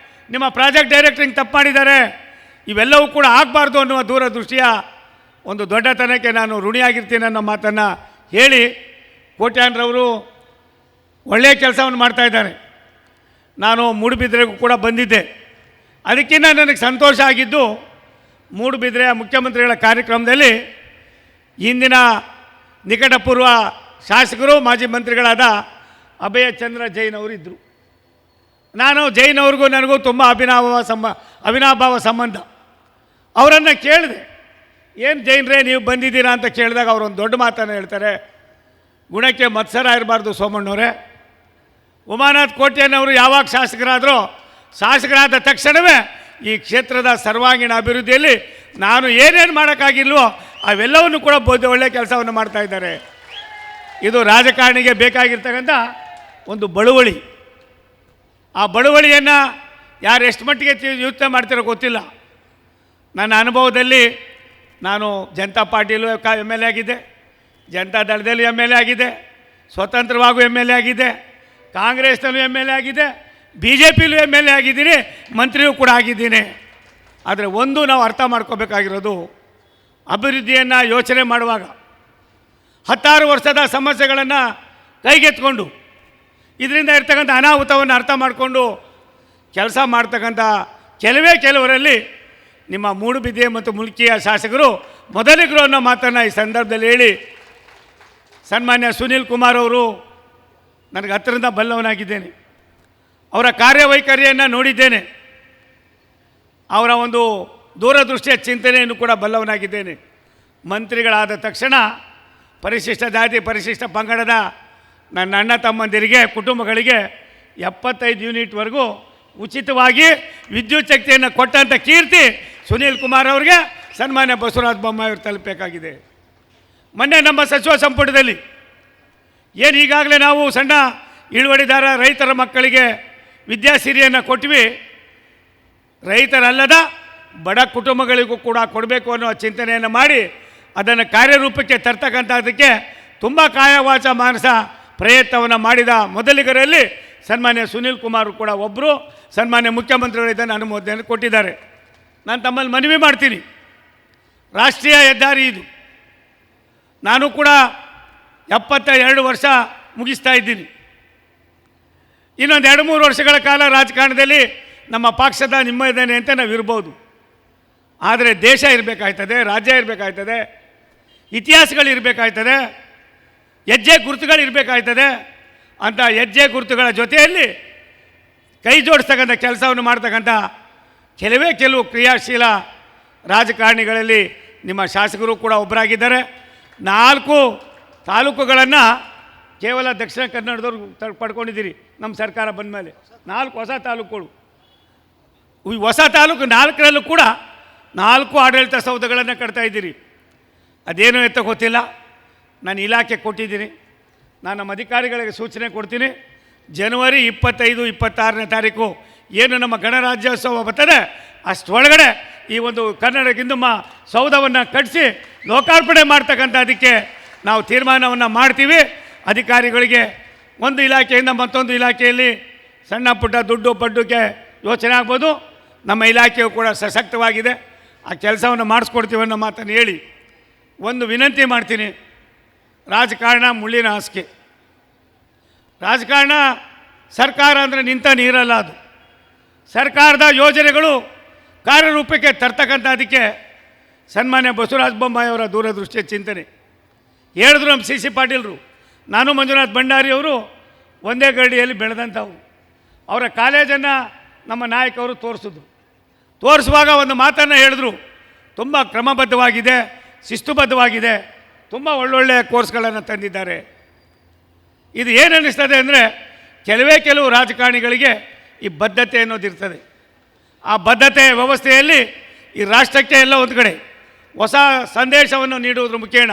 ನಿಮ್ಮ ಪ್ರಾಜೆಕ್ಟ್ ಡೈರೆಕ್ಟರ್ ಹಿಂಗೆ ತಪ್ಪು ಮಾಡಿದ್ದಾರೆ, ಇವೆಲ್ಲವೂ ಕೂಡ ಆಗಬಾರ್ದು ಅನ್ನುವ ದೂರದೃಷ್ಟಿಯ ಒಂದು ದೊಡ್ಡತನಕ್ಕೆ ನಾನು ಋಣಿಯಾಗಿರ್ತೀನಿ ಅನ್ನೋ ಮಾತನ್ನು ಹೇಳಿ, ಕೋಟ್ಯಾನ್ರವರು ಒಳ್ಳೆಯ ಕೆಲಸವನ್ನು ಮಾಡ್ತಾಯಿದ್ದಾರೆ. ನಾನು ಮೂಡುಬಿದ್ರೆಗೂ ಕೂಡ ಬಂದಿದ್ದೆ. ಅದಕ್ಕಿಂತ ನನಗೆ ಸಂತೋಷ ಆಗಿದ್ದು, ಮೂಡುಬಿದ್ರೆಯ ಮುಖ್ಯಮಂತ್ರಿಗಳ ಕಾರ್ಯಕ್ರಮದಲ್ಲಿ ಇಂದಿನ ನಿಕಟಪೂರ್ವ ಶಾಸಕರು ಮಾಜಿ ಮಂತ್ರಿಗಳಾದ ಅಭಯ ಚಂದ್ರ ಜೈನ್ ಅವರು ಇದ್ದರು. ನಾನು ಜೈನ್ ಅವ್ರಿಗೂ ನನಗೂ ತುಂಬ ಅವಿನಾಭಾವ ಸಂಬಂಧ. ಅವರನ್ನು ಕೇಳಿದೆ, ಏನು ಜೈನ್ರೇ ನೀವು ಬಂದಿದ್ದೀರಾ ಅಂತ ಕೇಳಿದಾಗ ಅವರೊಂದು ದೊಡ್ಡ ಮಾತನ್ನು ಹೇಳ್ತಾರೆ, ಗುಣಕ್ಕೆ ಮತ್ಸರ ಇರಬಾರ್ದು ಸೋಮಣ್ಣವರೇ. ಉಮಾನಾಥ್ ಕೋಟ್ಯಾನವರು ಯಾವಾಗ ಶಾಸಕರಾದ ತಕ್ಷಣವೇ ಈ ಕ್ಷೇತ್ರದ ಸರ್ವಾಂಗೀಣ ಅಭಿವೃದ್ಧಿಯಲ್ಲಿ ನಾನು ಏನೇನು ಮಾಡೋಕ್ಕಾಗಿಲ್ವೋ ಅವೆಲ್ಲವನ್ನು ಕೂಡ ಒಳ್ಳೆಯ ಕೆಲಸವನ್ನು ಮಾಡ್ತಾ ಇದ್ದಾರೆ. ಇದು ರಾಜಕಾರಣಿಗೆ ಬೇಕಾಗಿರ್ತಕ್ಕಂಥ ಒಂದು ಬಳುವಳಿ. ಆ ಬಳುವಳಿಯನ್ನು ಯಾರು ಎಷ್ಟು ಮಟ್ಟಿಗೆ ಯೋಚನೆ ಮಾಡ್ತಿರೋ ಗೊತ್ತಿಲ್ಲ. ನನ್ನ ಅನುಭವದಲ್ಲಿ ನಾನು ಜನತಾ ಪಾರ್ಟಿಯಲ್ಲೂ ಎಮ್ ಎಲ್ ಎ ಆಗಿದ್ದೆ, ಜನತಾ ದಳದಲ್ಲೂ ಎಮ್ ಎಲ್ ಎ ಆಗಿದೆ, ಸ್ವತಂತ್ರವಾಗೂ ಎಮ್ ಎಲ್ ಎ ಆಗಿದೆ, ಕಾಂಗ್ರೆಸ್ನಲ್ಲೂ ಎಮ್ ಎಲ್ ಎ ಆಗಿದೆ, ಬಿ ಜೆ ಪಿಲೂ ಎಮ್ ಎಲ್ ಎ ಆಗಿದ್ದೀನಿ, ಮಂತ್ರಿಯೂ ಕೂಡ ಆಗಿದ್ದೀನಿ. ಆದರೆ ಒಂದು ನಾವು ಅರ್ಥ ಮಾಡ್ಕೋಬೇಕಾಗಿರೋದು, ಅಭಿವೃದ್ಧಿಯನ್ನು ಯೋಚನೆ ಮಾಡುವಾಗ 16 ವರ್ಷದ ಸಮಸ್ಯೆಗಳನ್ನು ಕೈಗೆತ್ಕೊಂಡು ಇದರಿಂದ ಇರ್ತಕ್ಕಂಥ ಅನಾಹುತವನ್ನು ಅರ್ಥ ಮಾಡಿಕೊಂಡು ಕೆಲಸ ಮಾಡ್ತಕ್ಕಂಥ ಕೆಲವರಲ್ಲಿ ನಿಮ್ಮ ಮೂಡುಬಿದಿರೆ ಮತ್ತು ಮುಲ್ಕಿಯ ಶಾಸಕರು ಮೊದಲಿಗರು ಅನ್ನೋ ಮಾತನ್ನು ಈ ಸಂದರ್ಭದಲ್ಲಿ ಹೇಳಿ, ಸನ್ಮಾನ್ಯ ಸುನೀಲ್ ಕುಮಾರ್ ಅವರು ನನಗೆ ಹತ್ತಿರದಿಂದ ಬಲ್ಲವನಾಗಿದ್ದೇನೆ. ಅವರ ಕಾರ್ಯವೈಖರಿಯನ್ನು ನೋಡಿದ್ದೇನೆ, ಅವರ ಒಂದು ದೂರದೃಷ್ಟಿಯ ಚಿಂತನೆಯನ್ನು ಕೂಡ ಬಲ್ಲವನಾಗಿದ್ದೇನೆ. ಮಂತ್ರಿಗಳಾದ ತಕ್ಷಣ ಪರಿಶಿಷ್ಟ ಜಾತಿ ಪರಿಶಿಷ್ಟ ಪಂಗಡದ ನನ್ನ ಅಣ್ಣ ತಮ್ಮಂದಿರಿಗೆ ಕುಟುಂಬಗಳಿಗೆ 75 ಯೂನಿಟ್ವರೆಗೂ ಉಚಿತವಾಗಿ ವಿದ್ಯುತ್ ಶಕ್ತಿಯನ್ನು ಕೊಟ್ಟಂಥ ಕೀರ್ತಿ ಸುನೀಲ್ ಕುಮಾರ್ ಅವರಿಗೆ ಸನ್ಮಾನ್ಯ ಬಸವರಾಜ ಬೊಮ್ಮಾಯಿ ಅವರು ತಲುಪಬೇಕಾಗಿದೆ. ಮೊನ್ನೆ ನಮ್ಮ ಸಚಿವ ಸಂಪುಟದಲ್ಲಿ ಏನು ಈಗಾಗಲೇ ನಾವು ಸಣ್ಣ ಇಳುವಡಿದಾರ ರೈತರ ಮಕ್ಕಳಿಗೆ ವಿದ್ಯಾಸಿರಿಯನ್ನು ಕೊಟ್ವಿ, ರೈತರಲ್ಲದ ಬಡ ಕುಟುಂಬಗಳಿಗೂ ಕೂಡ ಕೊಡಬೇಕು ಅನ್ನೋ ಚಿಂತನೆಯನ್ನು ಮಾಡಿ ಅದನ್ನು ಕಾರ್ಯರೂಪಕ್ಕೆ ತರ್ತಕ್ಕಂಥದ್ದಕ್ಕೆ ತುಂಬ ಕಾಯವಾಚ ಮಾನಸ ಪ್ರಯತ್ನವನ್ನು ಮಾಡಿದ ಮೊದಲಿಗರಲ್ಲಿ ಸನ್ಮಾನ್ಯ ಸುನೀಲ್ ಕುಮಾರ್ ಕೂಡ ಒಬ್ಬರು. ಸನ್ಮಾನ್ಯ ಮುಖ್ಯಮಂತ್ರಿಗಳು ಇದನ್ನು ಅನುಮೋದನೆಯನ್ನು ಕೊಟ್ಟಿದ್ದಾರೆ. ನಾನು ತಮ್ಮಲ್ಲಿ ಮನವಿ ಮಾಡ್ತೀನಿ, ರಾಷ್ಟ್ರೀಯ ಹೆದ್ದಾರಿ ಇದು. ನಾನು ಕೂಡ 72 ವರ್ಷ ಮುಗಿಸ್ತಾ ಇದ್ದೀನಿ. ಇನ್ನೊಂದು 2-3 ವರ್ಷಗಳ ಕಾಲ ರಾಜಕಾರಣದಲ್ಲಿ ನಮ್ಮ ಪಕ್ಷದ ನಿಮ್ಮದೇನೆ ಅಂತ ನಾವು ಇರ್ಬೋದು. ಆದರೆ ದೇಶ ಇರಬೇಕಾಯ್ತದೆ, ರಾಜ್ಯ ಇರಬೇಕಾಯ್ತದೆ, ಇತಿಹಾಸಗಳಿರಬೇಕಾಯ್ತದೆ, ಹೆಜ್ಜೆ ಗುರುತುಗಳಿರಬೇಕಾಯ್ತದೆ. ಅಂಥ ಹೆಜ್ಜೆ ಗುರುತುಗಳ ಜೊತೆಯಲ್ಲಿ ಕೈ ಜೋಡಿಸ್ತಕ್ಕಂಥ ಕೆಲಸವನ್ನು ಮಾಡ್ತಕ್ಕಂಥ ಕೆಲವು ಕ್ರಿಯಾಶೀಲ ರಾಜಕಾರಣಿಗಳಲ್ಲಿ ನಿಮ್ಮ ಶಾಸಕರು ಕೂಡ ಒಬ್ಬರಾಗಿದ್ದಾರೆ. 4 ತಾಲೂಕುಗಳನ್ನು ಕೇವಲ ದಕ್ಷಿಣ ಕನ್ನಡದವ್ರು ಪಡ್ಕೊಂಡಿದ್ದೀರಿ. ನಮ್ಮ ಸರ್ಕಾರ ಬಂದ ಮೇಲೆ 4 ಹೊಸ ತಾಲೂಕುಗಳು. ಈ ಹೊಸ ತಾಲೂಕು 4ರಲ್ಲೂ ಕೂಡ 4 ಆಡಳಿತ ಸೌಧಗಳನ್ನು ಕಟ್ತಾ ಇದ್ದೀರಿ. ಅದೇನೋ ಎತ್ತ ಗೊತ್ತಿಲ್ಲ. ನಾನು ಇಲಾಖೆ ಕೊಟ್ಟಿದ್ದೀನಿ, ನಾನು ನಮ್ಮ ಅಧಿಕಾರಿಗಳಿಗೆ ಸೂಚನೆ ಕೊಡ್ತೀನಿ. ಜನವರಿ 25-26ನೇ ತಾರೀಕು ಏನು ನಮ್ಮ ಗಣರಾಜ್ಯೋತ್ಸವ ಬರ್ತದೆ ಅಷ್ಟೊಳಗಡೆ ಈ ಒಂದು ಕನ್ನಡ ಗಿಂದುಮ್ಮ ಸೌಧವನ್ನು ಕಟ್ಟಿಸಿ ಲೋಕಾರ್ಪಣೆ ಮಾಡ್ತಕ್ಕಂಥ ಅದಕ್ಕೆ ನಾವು ತೀರ್ಮಾನವನ್ನು ಮಾಡ್ತೀವಿ. ಅಧಿಕಾರಿಗಳಿಗೆ ಒಂದು ಇಲಾಖೆಯಿಂದ ಮತ್ತೊಂದು ಇಲಾಖೆಯಲ್ಲಿ ಸಣ್ಣ ಪುಟ್ಟ ದುಡ್ಡು ಪಡ್ಡುಗೆ ಯೋಚನೆ ಆಗ್ಬೋದು, ನಮ್ಮ ಇಲಾಖೆಯು ಕೂಡ ಸಶಕ್ತವಾಗಿದೆ, ಆ ಕೆಲಸವನ್ನು ಮಾಡಿಸ್ಕೊಡ್ತೀವಿ ಅನ್ನೋ ಮಾತನ್ನು ಹೇಳಿ ಒಂದು ವಿನಂತಿ ಮಾಡ್ತೀನಿ. ರಾಜಕಾರಣ ಮುಳ್ಳಿನ ಹಾಸಿಗೆ. ರಾಜಕಾರಣ ಸರ್ಕಾರ ಅಂದರೆ ನಿಂತ ನೀರಲ್ಲ, ಅದು ಸರ್ಕಾರದ ಯೋಜನೆಗಳು ಕಾರ್ಯರೂಪಕ್ಕೆ ತರ್ತಕ್ಕಂಥ ಅದಕ್ಕೆ ಸನ್ಮಾನ್ಯ ಬಸವರಾಜ ಬೊಮ್ಮಾಯಿ ಅವರ ದೂರದೃಷ್ಟಿಯ ಚಿಂತನೆ ಹೇಳಿದ್ರು. ನಮ್ಮ ಸಿ ಪಾಟೀಲ್ರು, ನಾನು ಮಂಜುನಾಥ್ ಭಂಡಾರಿಯವರು ಒಂದೇ ಗರಡಿಯಲ್ಲಿ ಬೆಳೆದಂಥವು. ಅವರ ಕಾಲೇಜನ್ನು ನಮ್ಮ ನಾಯಕವರು ತೋರಿಸುವಾಗ ಒಂದು ಮಾತನ್ನು ಹೇಳಿದ್ರು, ತುಂಬ ಕ್ರಮಬದ್ಧವಾಗಿದೆ, ಶಿಸ್ತುಬದ್ಧವಾಗಿದೆ, ತುಂಬ ಒಳ್ಳೊಳ್ಳೆಯ ಕೋರ್ಸ್ಗಳನ್ನು ತಂದಿದ್ದಾರೆ. ಇದು ಏನು ಅನ್ನಿಸ್ತದೆ ಅಂದರೆ ಕೆಲವು ರಾಜಕಾರಣಿಗಳಿಗೆ ಈ ಬದ್ಧತೆ ಅನ್ನೋದಿರ್ತದೆ. ಆ ಬದ್ಧತೆ ವ್ಯವಸ್ಥೆಯಲ್ಲಿ ಈ ರಾಷ್ಟ್ರಕ್ಕೆ ಎಲ್ಲ ಒಂದು ಕಡೆ ಹೊಸ ಸಂದೇಶವನ್ನು ನೀಡುವುದರ ಮುಖೇನ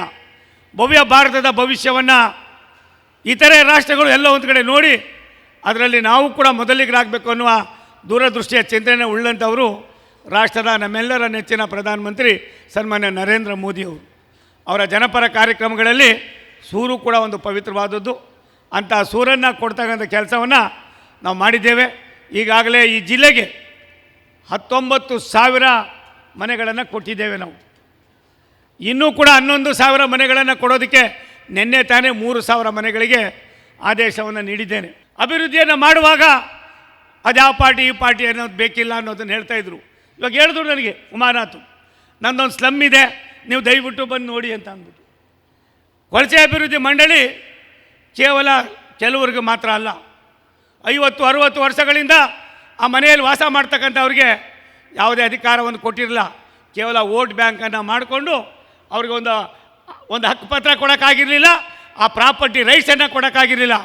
ಭವ್ಯ ಭಾರತದ ಭವಿಷ್ಯವನ್ನು ಇತರೆ ರಾಷ್ಟ್ರಗಳು ಎಲ್ಲ ಒಂದು ಕಡೆ ನೋಡಿ ಅದರಲ್ಲಿ ನಾವು ಕೂಡ ಮೊದಲಿಗರಾಗಬೇಕು ಅನ್ನುವ ದೂರದೃಷ್ಟಿಯ ಚಿಂತನೆ ಉಳ್ಳಂಥವರು ರಾಷ್ಟ್ರದ ನಮ್ಮೆಲ್ಲರ ನೆಚ್ಚಿನ ಪ್ರಧಾನಮಂತ್ರಿ ಸನ್ಮಾನ್ಯ ನರೇಂದ್ರ ಮೋದಿಯವರು. ಅವರ ಜನಪರ ಕಾರ್ಯಕ್ರಮಗಳಲ್ಲಿ ಸೂರು ಕೂಡ ಒಂದು ಪವಿತ್ರವಾದದ್ದು. ಅಂಥ ಸೂರನ್ನು ಕೊಡ್ತಕ್ಕಂಥ ಕೆಲಸವನ್ನು ನಾವು ಮಾಡಿದ್ದೇವೆ. ಈಗಾಗಲೇ ಈ ಜಿಲ್ಲೆಗೆ 19,000 ಮನೆಗಳನ್ನು ಕೊಟ್ಟಿದ್ದೇವೆ. ನಾವು ಇನ್ನೂ ಕೂಡ 11,000 ಮನೆಗಳನ್ನು ಕೊಡೋದಕ್ಕೆ ನಿನ್ನೆ ತಾನೇ 3,000 ಮನೆಗಳಿಗೆ ಆದೇಶವನ್ನು ನೀಡಿದ್ದೇನೆ. ಅಭಿವೃದ್ಧಿಯನ್ನು ಮಾಡುವಾಗ ಅದು ಯಾವ ಪಾರ್ಟಿ ಈ ಪಾರ್ಟಿ ಅನ್ನೋದು ಬೇಕಿಲ್ಲ ಅನ್ನೋದನ್ನು ಹೇಳ್ತಾಯಿದ್ರು. ಇವಾಗ ಹೇಳಿದ್ರು ನನಗೆ ಉಮಾನಾಥ್, ನನ್ನೊಂದು ಸ್ಲಮ್ ಇದೆ, ನೀವು ದಯವಿಟ್ಟು ಬಂದು ನೋಡಿ ಅಂತ ಅಂದ್ಬಿಟ್ಟು. ಕೊಳಚೆ ಅಭಿವೃದ್ಧಿ ಮಂಡಳಿ ಕೇವಲ ಕೆಲವರಿಗೆ ಮಾತ್ರ ಅಲ್ಲ, 50-60 ವರ್ಷಗಳಿಂದ ಆ ಮನೆಯಲ್ಲಿ ವಾಸ ಮಾಡ್ತಕ್ಕಂಥವ್ರಿಗೆ ಯಾವುದೇ ಅಧಿಕಾರವನ್ನು ಕೊಟ್ಟಿರಲಿಲ್ಲ. ಕೇವಲ ವೋಟ್ ಬ್ಯಾಂಕನ್ನು ಮಾಡಿಕೊಂಡು ಅವ್ರಿಗೆ ಒಂದು ಹಕ್ಕುಪತ್ರ ಕೊಡೋಕ್ಕಾಗಿರಲಿಲ್ಲ, ಆ ಪ್ರಾಪರ್ಟಿ ರೈಟ್ಸನ್ನು ಕೊಡೋಕ್ಕಾಗಿರಲಿಲ್ಲ.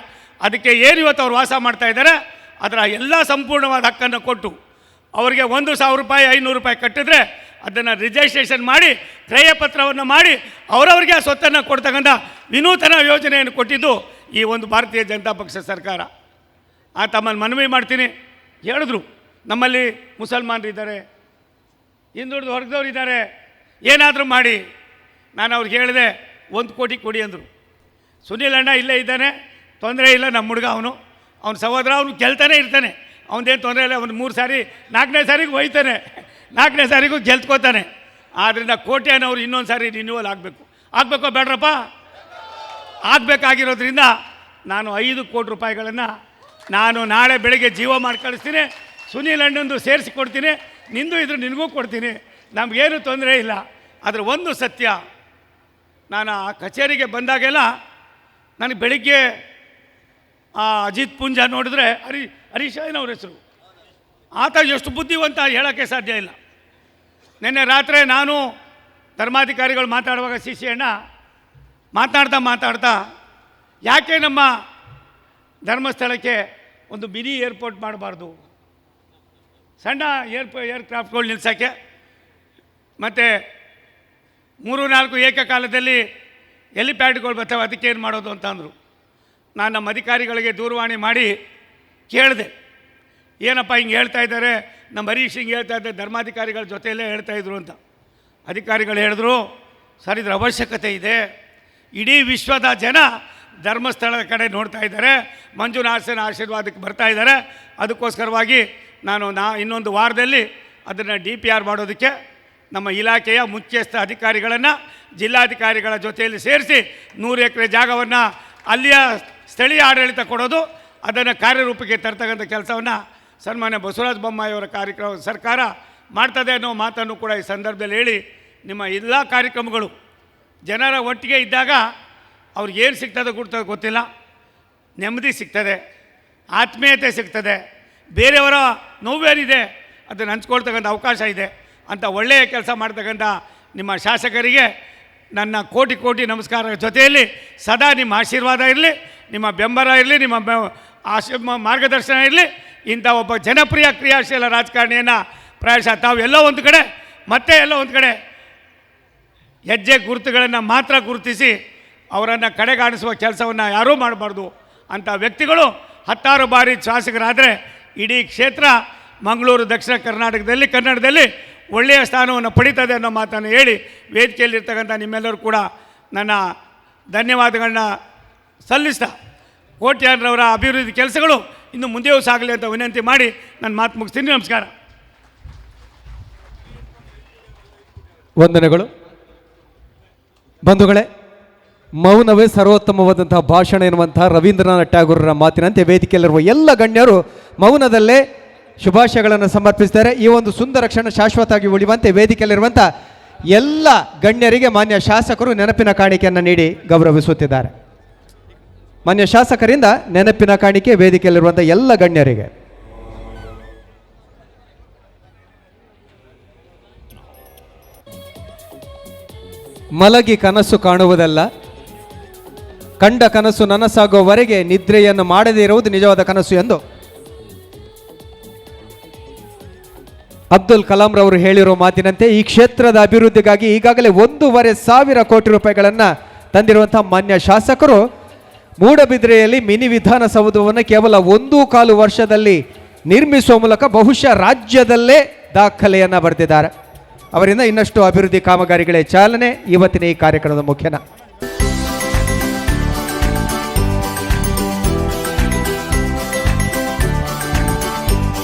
ಅದಕ್ಕೆ ಏನು ಇವತ್ತು ಅವ್ರು ವಾಸ ಮಾಡ್ತಾಯಿದ್ದಾರೆ ಅದರ ಎಲ್ಲ ಸಂಪೂರ್ಣವಾದ ಹಕ್ಕನ್ನು ಕೊಟ್ಟು ಅವರಿಗೆ 1,000 ರೂಪಾಯಿ 500 ರೂಪಾಯಿ ಕಟ್ಟಿದ್ರೆ ಅದನ್ನು ರಿಜಿಸ್ಟ್ರೇಷನ್ ಮಾಡಿ ಕ್ರಯಪತ್ರವನ್ನು ಮಾಡಿ ಅವರವರಿಗೆ ಆ ಸ್ವತ್ತನ್ನು ಕೊಡ್ತಕ್ಕಂಥ ವಿನೂತನ ಯೋಜನೆಯನ್ನು ಕೊಟ್ಟಿದ್ದು ಈ ಒಂದು ಭಾರತೀಯ ಜನತಾ ಪಕ್ಷ ಸರ್ಕಾರ. ತಮ್ಮಲ್ಲಿ ಮನವಿ ಮಾಡ್ತೀನಿ. ಹೇಳಿದ್ರು ನಮ್ಮಲ್ಲಿ ಮುಸಲ್ಮಾನರಿದ್ದಾರೆ, ಹಿಂದುಳಿದ ವರ್ಗದವ್ರು ಇದ್ದಾರೆ, ಏನಾದರೂ ಮಾಡಿ. ನಾನು ಅವ್ರಿಗೆ ಹೇಳಿದೆ 1 ಕೋಟಿ ಕೊಡಿ ಅಂದರು. ಸುನೀಲ್ ಅಣ್ಣ ಇಲ್ಲೇ ಇದ್ದಾನೆ, ತೊಂದರೆ ಇಲ್ಲ, ನಮ್ಮ ಹುಡುಗ ಅವನ ಸಹೋದರ ಅವನು ಗೆಲ್ತಾನೆ ಇರ್ತಾನೆ, ಅವನದೇನು ತೊಂದರೆ ಇಲ್ಲ. ಒಂದು 3 ಸಾರಿ 4ನೇ ಸಾರಿಗೂ ಒಯ್ತಾನೆ, 4ನೇ ಸಾರಿಗೂ ಗೆಲ್ತ್ಕೋತಾನೆ. ಆದ್ದರಿಂದ ಕೋಟೆಯನ್ನವರು ಇನ್ನೊಂದು ಸಾರಿ ರಿನ್ಯೂವಲ್ ಆಗಬೇಕೋ ಬೇಡ್ರಪ್ಪ? ಆಗಬೇಕಾಗಿರೋದ್ರಿಂದ ನಾನು 5 ಕೋಟಿ ರೂಪಾಯಿಗಳನ್ನು ನಾನು ನಾಳೆ ಬೆಳಗ್ಗೆ ಜೀವ ಮಾಡಿ ಕಳಿಸ್ತೀನಿ. ಸುನೀಲ್ ಅಣ್ಣಂದು ಸೇರಿಸಿ ಕೊಡ್ತೀನಿ, ನಿಂದು ಇದ್ರೆ ನಿನಗೂ ಕೊಡ್ತೀನಿ, ನಮಗೇನು ತೊಂದರೆ ಇಲ್ಲ. ಆದರೆ ಒಂದು ಸತ್ಯ, ನಾನು ಆ ಕಚೇರಿಗೆ ಬಂದಾಗೆಲ್ಲ ನನಗೆ ಬೆಳಿಗ್ಗೆ ಅಜಿತ್ ಪುಂಜ ನೋಡಿದ್ರೆ ಹರೀಶ್ ಏನವ್ರ ಹೆಸರು, ಆತ ಎಷ್ಟು ಬುದ್ಧಿವಂತ ಹೇಳೋಕ್ಕೆ ಸಾಧ್ಯ ಇಲ್ಲ. ನಿನ್ನೆ ರಾತ್ರಿ ನಾನು ಧರ್ಮಾಧಿಕಾರಿಗಳು ಮಾತಾಡುವಾಗ ಸಿ ಅಣ್ಣ ಮಾತಾಡ್ತಾ ಯಾಕೆ ನಮ್ಮ ಧರ್ಮಸ್ಥಳಕ್ಕೆ ಒಂದು ಮಿನಿ ಏರ್ಪೋರ್ಟ್ ಮಾಡಬಾರ್ದು, ಸಣ್ಣ ಏರ್ಕ್ರಾಫ್ಟ್ಗಳು ನಿಲ್ಸೋಕ್ಕೆ, ಮತ್ತು 3-4 ಏಕಕಾಲದಲ್ಲಿ ಹೆಲಿಪ್ಯಾಡ್ಗಳು ಬರ್ತವೆ, ಅದಕ್ಕೇನು ಮಾಡೋದು ಅಂತ ಅಂದರು. ನಾನು ನಮ್ಮ ಅಧಿಕಾರಿಗಳಿಗೆ ದೂರವಾಣಿ ಮಾಡಿ ಕೇಳಿದೆ, ಏನಪ್ಪ ಹಿಂಗೆ ಹೇಳ್ತಾ ಇದ್ದಾರೆ, ನಮ್ಮ ಹರೀಶ್ ಹಿಂಗೆ ಹೇಳ್ತಾ ಇದ್ದಾರೆ, ಧರ್ಮಾಧಿಕಾರಿಗಳ ಜೊತೆಯಲ್ಲೇ ಹೇಳ್ತಾಯಿದ್ರು ಅಂತ. ಅಧಿಕಾರಿಗಳು ಹೇಳಿದ್ರು, ಸರ್ ಇದ್ರ ಅವಶ್ಯಕತೆ ಇದೆ, ಇಡೀ ವಿಶ್ವದ ಜನ ಧರ್ಮಸ್ಥಳದ ಕಡೆ ನೋಡ್ತಾ ಇದ್ದಾರೆ, ಮಂಜುನಾಥನ ಆಶೀರ್ವಾದಕ್ಕೆ ಬರ್ತಾ ಇದ್ದಾರೆ. ಅದಕ್ಕೋಸ್ಕರವಾಗಿ ನಾನು ಇನ್ನೊಂದು ವಾರದಲ್ಲಿ ಅದನ್ನು DPR ಮಾಡೋದಕ್ಕೆ ನಮ್ಮ ಇಲಾಖೆಯ ಮುಖ್ಯಸ್ಥ ಅಧಿಕಾರಿಗಳನ್ನು ಜಿಲ್ಲಾಧಿಕಾರಿಗಳ ಜೊತೆಯಲ್ಲಿ ಸೇರಿಸಿ 100 ಎಕರೆ ಜಾಗವನ್ನು ಅಲ್ಲಿಯ ಸ್ಥಳೀಯ ಆಡಳಿತ ಕೊಡೋದು, ಅದನ್ನು ಕಾರ್ಯರೂಪಕ್ಕೆ ತರ್ತಕ್ಕಂಥ ಕೆಲಸವನ್ನು ಸನ್ಮಾನ್ಯ ಬಸವರಾಜ ಬೊಮ್ಮಾಯಿಯವರ ಸರ್ಕಾರ ಮಾಡ್ತದೆ ಅನ್ನೋ ಮಾತನ್ನು ಕೂಡ ಈ ಸಂದರ್ಭದಲ್ಲಿ ಹೇಳಿ, ನಿಮ್ಮ ಎಲ್ಲ ಕಾರ್ಯಕ್ರಮಗಳು ಜನರ ಒಟ್ಟಿಗೆ ಇದ್ದಾಗ ಅವ್ರಿಗೇನು ಸಿಗ್ತದೆ ಗೊತ್ತಿಲ್ಲ, ನೆಮ್ಮದಿ ಸಿಗ್ತದೆ, ಆತ್ಮೀಯತೆ ಸಿಗ್ತದೆ, ಬೇರೆಯವರ ನೋವೇನಿದೆ ಅದನ್ನು ಹಂಚ್ಕೊಳ್ತಕ್ಕಂಥ ಅವಕಾಶ ಇದೆ ಅಂತ ಒಳ್ಳೆಯ ಕೆಲಸ ಮಾಡ್ತಕ್ಕಂಥ ನಿಮ್ಮ ಶಾಸಕರಿಗೆ ನನ್ನ ಕೋಟಿ ನಮಸ್ಕಾರ. ಜೊತೆಯಲ್ಲಿ ಸದಾ ನಿಮ್ಮ ಆಶೀರ್ವಾದ ಇರಲಿ, ನಿಮ್ಮ ಬೆಂಬಲ ಇರಲಿ, ನಿಮ್ಮ ಮಾರ್ಗದರ್ಶನ ಇರಲಿ. ಇಂಥ ಒಬ್ಬ ಜನಪ್ರಿಯ ಕ್ರಿಯಾಶೀಲ ರಾಜಕಾರಣಿಯನ್ನು ಪ್ರಾಯಶಃ ತಾವು ಎಲ್ಲೋ ಒಂದು ಕಡೆ ಹೆಜ್ಜೆ ಗುರುತುಗಳನ್ನು ಮಾತ್ರ ಗುರುತಿಸಿ ಅವರನ್ನು ಕಡೆಗಾಣಿಸುವ ಕೆಲಸವನ್ನು ಯಾರೂ ಮಾಡಬಾರ್ದು ಅಂಥ ವ್ಯಕ್ತಿಗಳು 10 ಬಾರಿ ಶಾಸಕರಾದರೆ ಇಡೀ ಕ್ಷೇತ್ರ ಮಂಗಳೂರು ದಕ್ಷಿಣ ಕನ್ನಡದಲ್ಲಿ ಒಳ್ಳೆಯ ಸ್ಥಾನವನ್ನು ಪಡೀತದೆ ಅನ್ನೋ ಮಾತನ್ನು ಹೇಳಿ, ವೇದಿಕೆಯಲ್ಲಿರ್ತಕ್ಕಂಥ ನಿಮ್ಮೆಲ್ಲರೂ ಕೂಡ ನನ್ನ ಧನ್ಯವಾದಗಳನ್ನ ಸಲ್ಲಿಸ್ತಾ, ಕೋಟ್ಯಾನರವರ ಅಭಿವೃದ್ಧಿ ಕೆಲಸಗಳು ಇನ್ನು ಮುಂದೆಯೂ ಸಾಗಲಿ ಅಂತ ವಿನಂತಿ ಮಾಡಿ ನನ್ನ ಮಾತು ಮುಗಿಸ್ತೀನಿ. ನಮಸ್ಕಾರ. ವಂದನೆಗಳು. ಬಂಧುಗಳೇ, ಮೌನವೇ ಸರ್ವೋತ್ತಮವಾದಂತಹ ಭಾಷಣ ಎನ್ನುವಂತಹ ರವೀಂದ್ರನಾಥ್ ಟ್ಯಾಗೋರರ ಮಾತಿನಂತೆ ವೇದಿಕೆಯಲ್ಲಿರುವ ಎಲ್ಲ ಗಣ್ಯರು ಮೌನದಲ್ಲೇ ಶುಭಾಶಯಗಳನ್ನು ಸಮರ್ಪಿಸಿದ್ದಾರೆ. ಈ ಒಂದು ಸುಂದರ ಕ್ಷಣ ಶಾಶ್ವತವಾಗಿ ಉಳಿಯುವಂತೆ ವೇದಿಕೆಯಲ್ಲಿರುವಂಥ ಎಲ್ಲ ಗಣ್ಯರಿಗೆ ಮಾನ್ಯ ಶಾಸಕರು ನೆನಪಿನ ಕಾಣಿಕೆಯನ್ನು ನೀಡಿ ಗೌರವಿಸುತ್ತಿದ್ದಾರೆ. ಮಾನ್ಯ ಶಾಸಕರಿಂದ ನೆನಪಿನ ಕಾಣಿಕೆ ವೇದಿಕೆಯಲ್ಲಿರುವಂಥ ಎಲ್ಲ ಗಣ್ಯರಿಗೆ. ಮಲಗಿ ಕನಸು ಕಾಣುವುದಲ್ಲ, ಕಂಡ ಕನಸು ನನಸಾಗುವವರೆಗೆ ನಿದ್ರೆಯನ್ನು ಮಾಡದೇ ಇರುವುದು ನಿಜವಾದ ಕನಸು ಎಂದು ಅಬ್ದುಲ್ ಕಲಾಂ ರವರು ಹೇಳಿರೋ ಮಾತಿನಂತೆ ಈ ಕ್ಷೇತ್ರದ ಅಭಿವೃದ್ಧಿಗಾಗಿ ಈಗಾಗಲೇ 1,500 ಕೋಟಿ ರೂಪಾಯಿಗಳನ್ನು ತಂದಿರುವಂತಹ ಮಾನ್ಯ ಶಾಸಕರು ಮೂಡಬಿದ್ರೆಯಲ್ಲಿ ಮಿನಿ ವಿಧಾನಸೌಧವನ್ನು ಕೇವಲ 1.25 ವರ್ಷದಲ್ಲಿ ನಿರ್ಮಿಸುವ ಮೂಲಕ ಬಹುಶಃ ರಾಜ್ಯದಲ್ಲೇ ದಾಖಲೆಯನ್ನು ಬರೆದಿದ್ದಾರೆ. ಅವರಿಂದ ಇನ್ನಷ್ಟು ಅಭಿವೃದ್ಧಿ ಕಾಮಗಾರಿಗಳೇ ಚಾಲನೆ ಇವತ್ತಿನ ಈ ಕಾರ್ಯಕ್ರಮದ ಮುಖ್ಯನ.